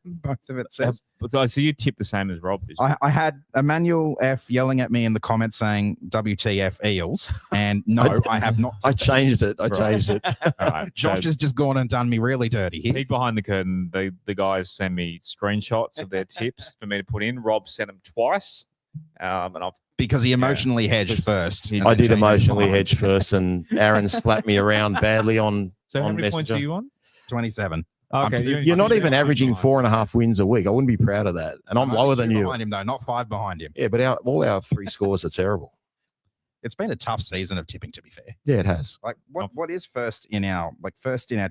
both of it says. So you tipped the same as Rob. I had Emmanuel F yelling at me in the comments saying WTF Eels. And no, I have not. I changed it. All right. Josh has just gone and done me really dirty here. Peek behind the curtain. The guys send me screenshots of their tips for me to put in. Rob sent them twice. And I've because he emotionally hedged first. I did emotionally hedge first, and Aaron slapped me around badly on. So how many Messenger. points are you on? 27. Okay, you're not even averaging 4.5 wins a week. I wouldn't be proud of that, and I'm lower than you. Behind him though, not 5 behind him. Yeah, but all our 3 scores are terrible. It's been a tough season of tipping, to be fair. Yeah, it has. Like what is first in our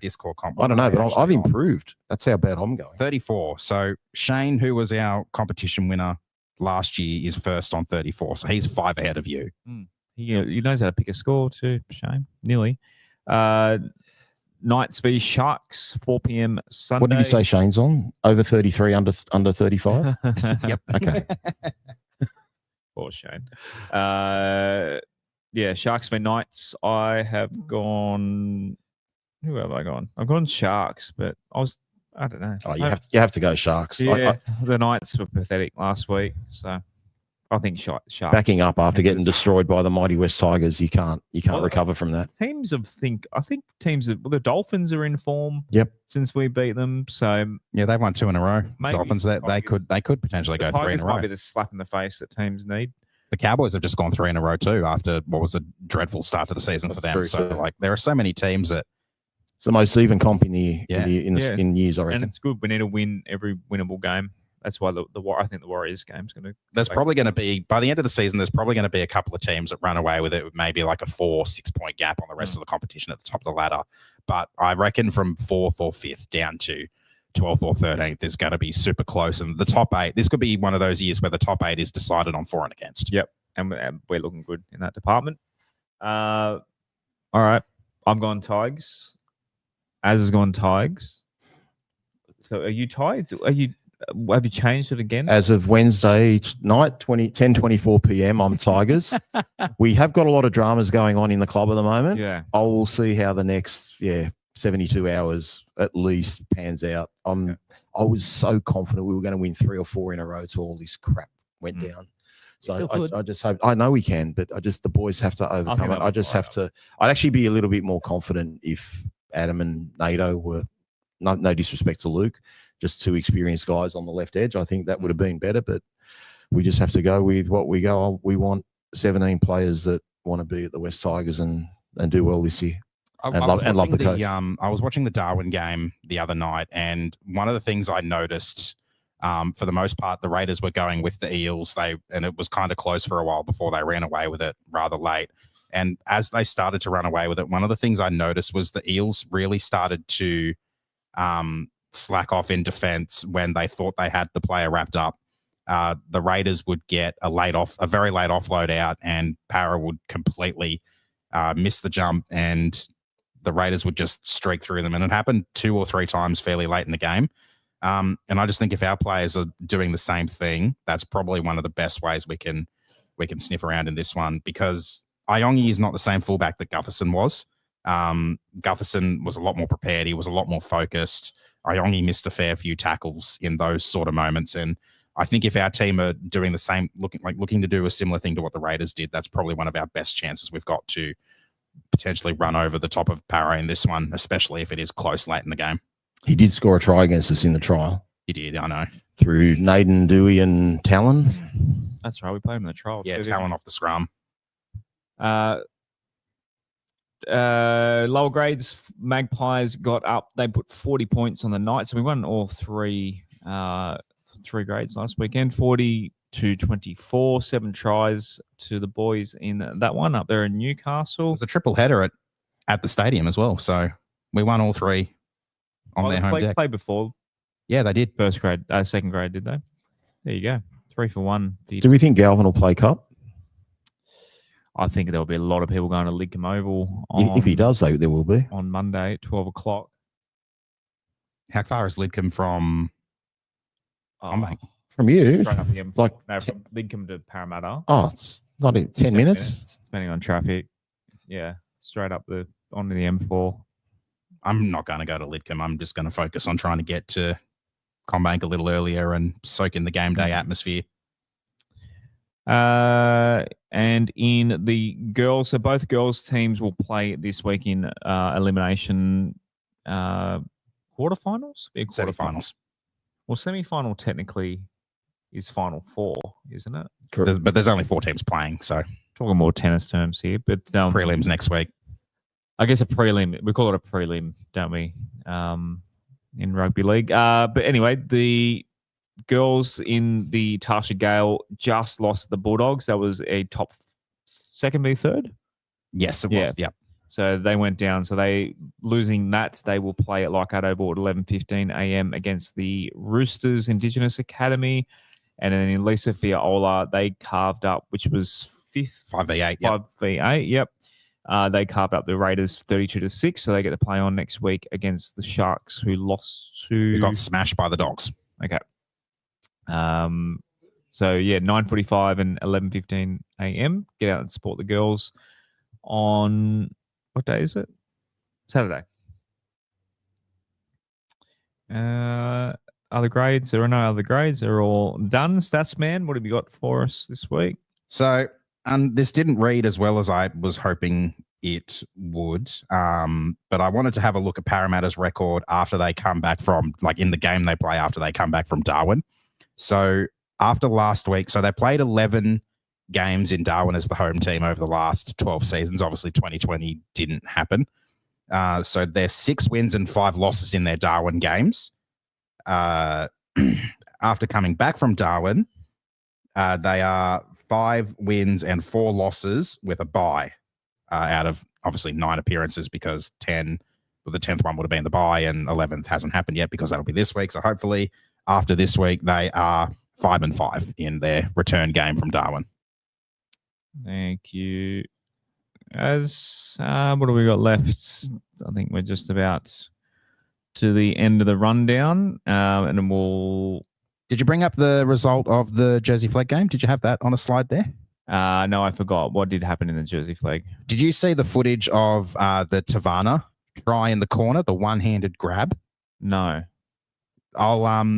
Discord comp? I don't know, but I've improved. That's how bad I'm going. 34. So Shane, who was our competition winner last year, is first on 34. So he's 5 ahead of you. He knows how to pick a score too, Shane. Nearly. Knights v Sharks, 4 p.m. Sunday. What did you say Shane's on? Over 33, under 35? Yep. Okay. Poor Shane. Sharks v Knights. I have gone. Who have I gone? I've gone Sharks, but I don't know. Oh, you have to go Sharks. Yeah, the Knights were pathetic last week, so I think Sharks. Backing up after getting destroyed by the mighty West Tigers, you can't recover from that. I think the Dolphins are in form. Yep. Since we beat them, so yeah, they've won 2 in a row. Maybe. Dolphins, they could potentially go 3 in a row. Might be the slap in the face that teams need. The Cowboys have just gone 3 in a row too after what was a dreadful start to the season for them. True, so there are so many teams that. It's the most even comp in years, I reckon. And it's good. We need to win every winnable game. That's why I think the Warriors game's going to. There's probably going to be, by the end of the season, there's probably going to be a couple of teams that run away with it with maybe like a 4-6 point gap on the rest of the competition at the top of the ladder. But I reckon from 4th or 5th down to 12th or 13th is going to be super close. And the top 8, this could be one of those years where the top 8 is decided on for and against. Yep. And we're looking good in that department. All right. I'm going Tigers. Az has gone Tigers. So are you tied? Have you changed it again? As of Wednesday night, 10:24 p.m. I'm Tigers. We have got a lot of dramas going on in the club at the moment. Yeah. I will see how the next 72 hours at least pans out. I was so confident we were going to win 3 or 4 in a row till all this crap went down. So I just hope. I know we can, but the boys have to overcome it. I'd actually be a little bit more confident if Adam and NATO were, no disrespect to Luke, just 2 experienced guys on the left edge. I think that would have been better, but we just have to go with what we go. We want 17 players that want to be at the West Tigers and do well this year. Love the coach. I was watching the Darwin game the other night, and one of the things I noticed, for the most part, the Raiders were going with the Eels. And it was kind of close for a while before they ran away with it rather late. And as they started to run away with it, one of the things I noticed was the Eels really started to slack off in defense when they thought they had the player wrapped up. The Raiders would get a very late offload out, and Para would completely miss the jump, and the Raiders would just streak through them. And it happened 2 or 3 times fairly late in the game. And I just think if our players are doing the same thing, that's probably one of the best ways we can sniff around in this one, because Iongi is not the same fullback that Gutherson was. Gutherson was a lot more prepared. He was a lot more focused. Iongi missed a fair few tackles in those sort of moments. And I think if our team are doing the same, looking to do a similar thing to what the Raiders did, that's probably one of our best chances we've got to potentially run over the top of Parra in this one, especially if it is close late in the game. He did score a try against us in the trial. He did, I know. Through Naden, Dewey and Talon. That's right. We played him in the trial. Yeah, Talon off the scrum. Lower grades, Magpies got up. They put 40 points on the night. So we won all three grades last weekend. 40-24, 7 tries to the boys in that one up there in Newcastle. It was a triple header at the stadium as well. So we won all 3 on their home deck. Played before. Yeah, they did. Second grade, did they? There you go. 3 for 1. Do we think Galvin will play Cup? I think there'll be a lot of people going to Lidcombe Oval. If he does, there will be. On Monday at 12 o'clock. How far is Lidcombe from... From you? Straight up again. Like from Lidcombe to Parramatta. Oh, it's not in 10 minutes? Depending on traffic. Yeah, straight up onto the M4. I'm not going to go to Lidcombe. I'm just going to focus on trying to get to Combank a little earlier and soak in the game day atmosphere. And in the girls, so both girls teams will play this week in elimination quarterfinals? Semi-finals. Well, semi-final technically is Final 4, isn't it? But there's only 4 teams playing, so... Talking more tennis terms here, but... prelims next week. I guess a prelim. We call it a prelim, don't we, in rugby league? But anyway, the girls in the Tarsha Gale just lost the Bulldogs. That was a top second v third? Yes, it was. Yep. So they went down. So they losing that, they will play at Leichhardt Oval at 11:15 a.m. against the Roosters Indigenous Academy. And then in Lisa Fiaola, they carved up, which was 5v8. 5v8, yep. They carved up the Raiders 32-6, so they get to play on next week against the Sharks, who lost to... Who got smashed by the Dogs. Okay. So, yeah, 9:45 and 11:15 a.m. Get out and support the girls on... What day is it? Saturday. Other grades? There are no other grades. They're all done. Stats, man, what have you got for us this week? So... this didn't read as well as I was hoping it would, but I wanted to have a look at Parramatta's record after they come back from, in the game they play after they come back from Darwin. So after last week, so they played 11 games in Darwin as the home team over the last 12 seasons. Obviously, 2020 didn't happen. So there's 6 wins and 5 losses in their Darwin games. After coming back from Darwin, they are 5 wins and 4 losses with a bye out of obviously 9 appearances, because 10, well, the 10th one would have been the bye and 11th hasn't happened yet because that'll be this week. So hopefully after this week, they are 5-5 in their return game from Darwin. Thank you. What have we got left? I think we're just about to the end of the rundown, and then we'll... Did you bring up the result of the Jersey Flag game? Did you have that on a slide there? No, I forgot. What did happen in the Jersey Flag? Did you see the footage of the Tavana try in the corner, the one-handed grab? No. I'll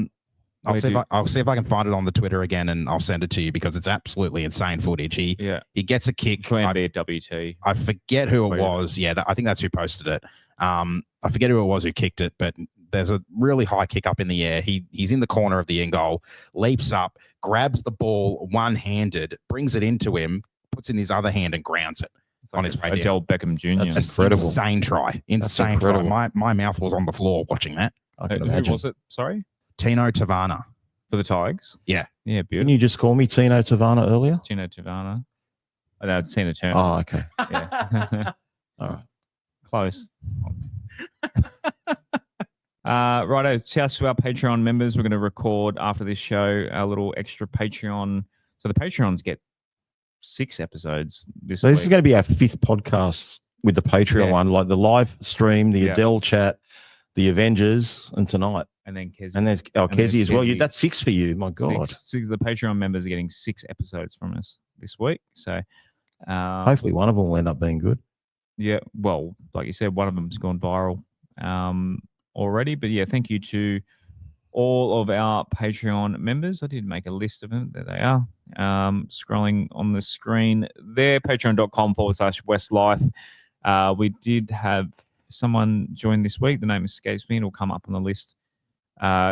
see if I can find it on the Twitter again, and I'll send it to you, because it's absolutely insane footage. He gets a kick. Can be a WT. I forget who it was. Yeah, I think that's who posted it. I forget who it was who kicked it, but there's a really high kick up in the air. He's in the corner of the end goal, leaps up, grabs the ball one-handed, brings it into him, puts in his other hand and grounds it on his way down. Odell Beckham Jr. That's incredible. Insane try. Insane try. My mouth was on the floor watching that. I can imagine. Who was it? Sorry? Tino Tavana. For the Tigers? Yeah. Yeah, beautiful. Didn't you just call me Tino Tavana earlier? Tino Tavana. Oh, no, it's Tina Turner. Oh, okay. Yeah. All right. Close. Righto, shouts to our Patreon members. We're going to record after this show a little extra Patreon. So the Patreons get 6 episodes this So week. this is going to be our 5th podcast with the Patreon Yeah. one, like the live stream, the Yeah. Adele chat, the Avengers, and tonight. And then Kezi. And there's Kezi as well. Kezi. That's 6 for you. My God. Six, the Patreon members are getting 6 episodes from us this week. So Hopefully one of them will end up being good. yeah, well, like you said, one of them's gone viral already. But yeah, thank you to all of our Patreon members. I did make a list of them. There they are. Scrolling on the screen there, patreon.com/WestsLife. We did have someone join this week. The name escapes me. It'll come up on the list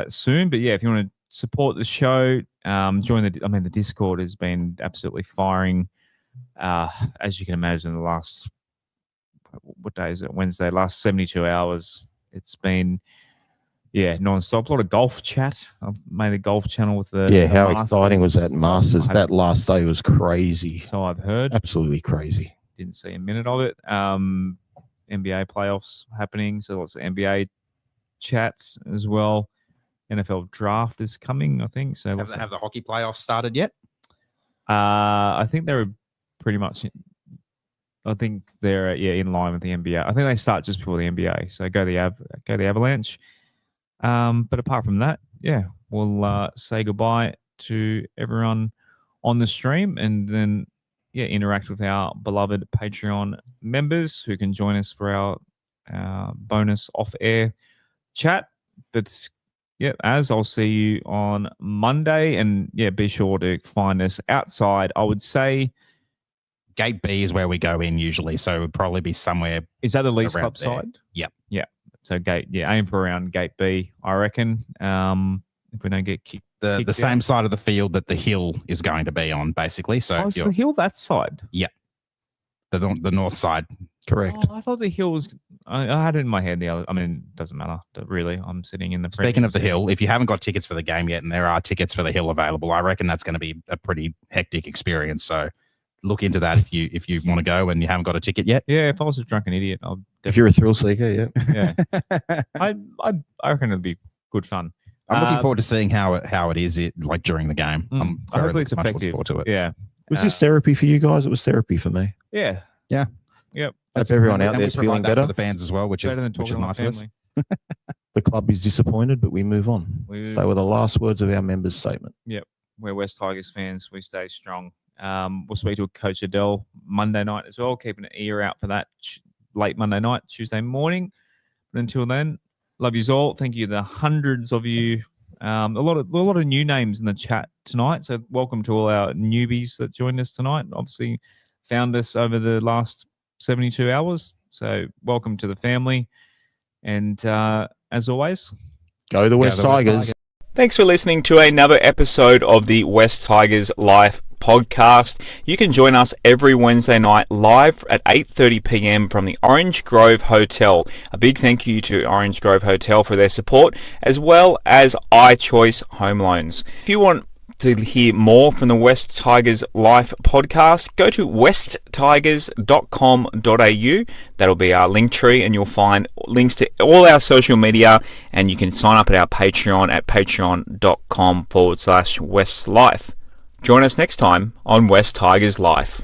soon. But yeah, if you want to support the show, join the Discord has been absolutely firing. As you can imagine, the last, what day is it? Wednesday, last 72 hours. It's been, non-stop. A lot of golf chat. I've made a golf channel with the How Masters. exciting was that Masters? That last day was crazy. So I've heard. Absolutely crazy. Didn't see a minute of it. NBA playoffs happening, so lots of NBA chats as well. NFL draft is coming, I think. So Have the hockey playoffs started yet? I think they're pretty much. I think they're in line with the NBA. I think they start just before the NBA. So go the Avalanche. But apart from that, we'll say goodbye to everyone on the stream, and then interact with our beloved Patreon members who can join us for our bonus off-air chat. But I'll see you on Monday, and be sure to find us outside. I would say Gate B is where we go in usually, so it would probably be somewhere. Is that the Leeds around Club there. side? Yep. Yeah. So aim for around Gate B, I reckon. If we don't get kicked. The same side of the field that the hill is going to be on, basically. So is the hill that side? Yeah. The north side. Correct. Oh, I thought the hill was. I had it in my head. It doesn't matter. Really, I'm sitting in the. Speaking of the hill, if you haven't got tickets for the game yet, and there are tickets for the hill available, I reckon that's going to be a pretty hectic experience. So look into that if you want to go and you haven't got a ticket yet. Yeah, if I was a drunken idiot, if you're a thrill seeker, yeah. I reckon it'd be good fun. I'm looking forward to seeing how it is like during the game. Hopefully it's much looking effective. forward to it. Yeah. Was this therapy for you guys? It was therapy for me. Yeah. Yeah. Yep. Hope everyone out And we there's provide feeling that better. for the fans as well, which is Better than talking nice to of my us. family. The club is disappointed, but we move on. They were the last words of our members' statement. Yep. We're West Tigers fans. We stay strong. We'll speak to Coach Adele Monday night as well, keeping an ear out for that late Monday night, Tuesday morning. But until then, love yous all. Thank you to the hundreds of you. A lot of new names in the chat tonight. So welcome to all our newbies that joined us tonight. Obviously found us over the last 72 hours. So welcome to the family. And as always, go the West Tigers. Thanks for listening to another episode of the West Tigers Life podcast. You can join us every Wednesday night live at 8:30 p.m. from the Orange Grove Hotel. A big thank you to Orange Grove Hotel for their support, as well as iChoice Home Loans. If you want to hear more from the West Tigers Life podcast, go to westtigers.com.au. That'll be our link tree, and you'll find links to all our social media, and you can sign up at our Patreon at patreon.com/WestLife. Join us next time on West Tigers Life.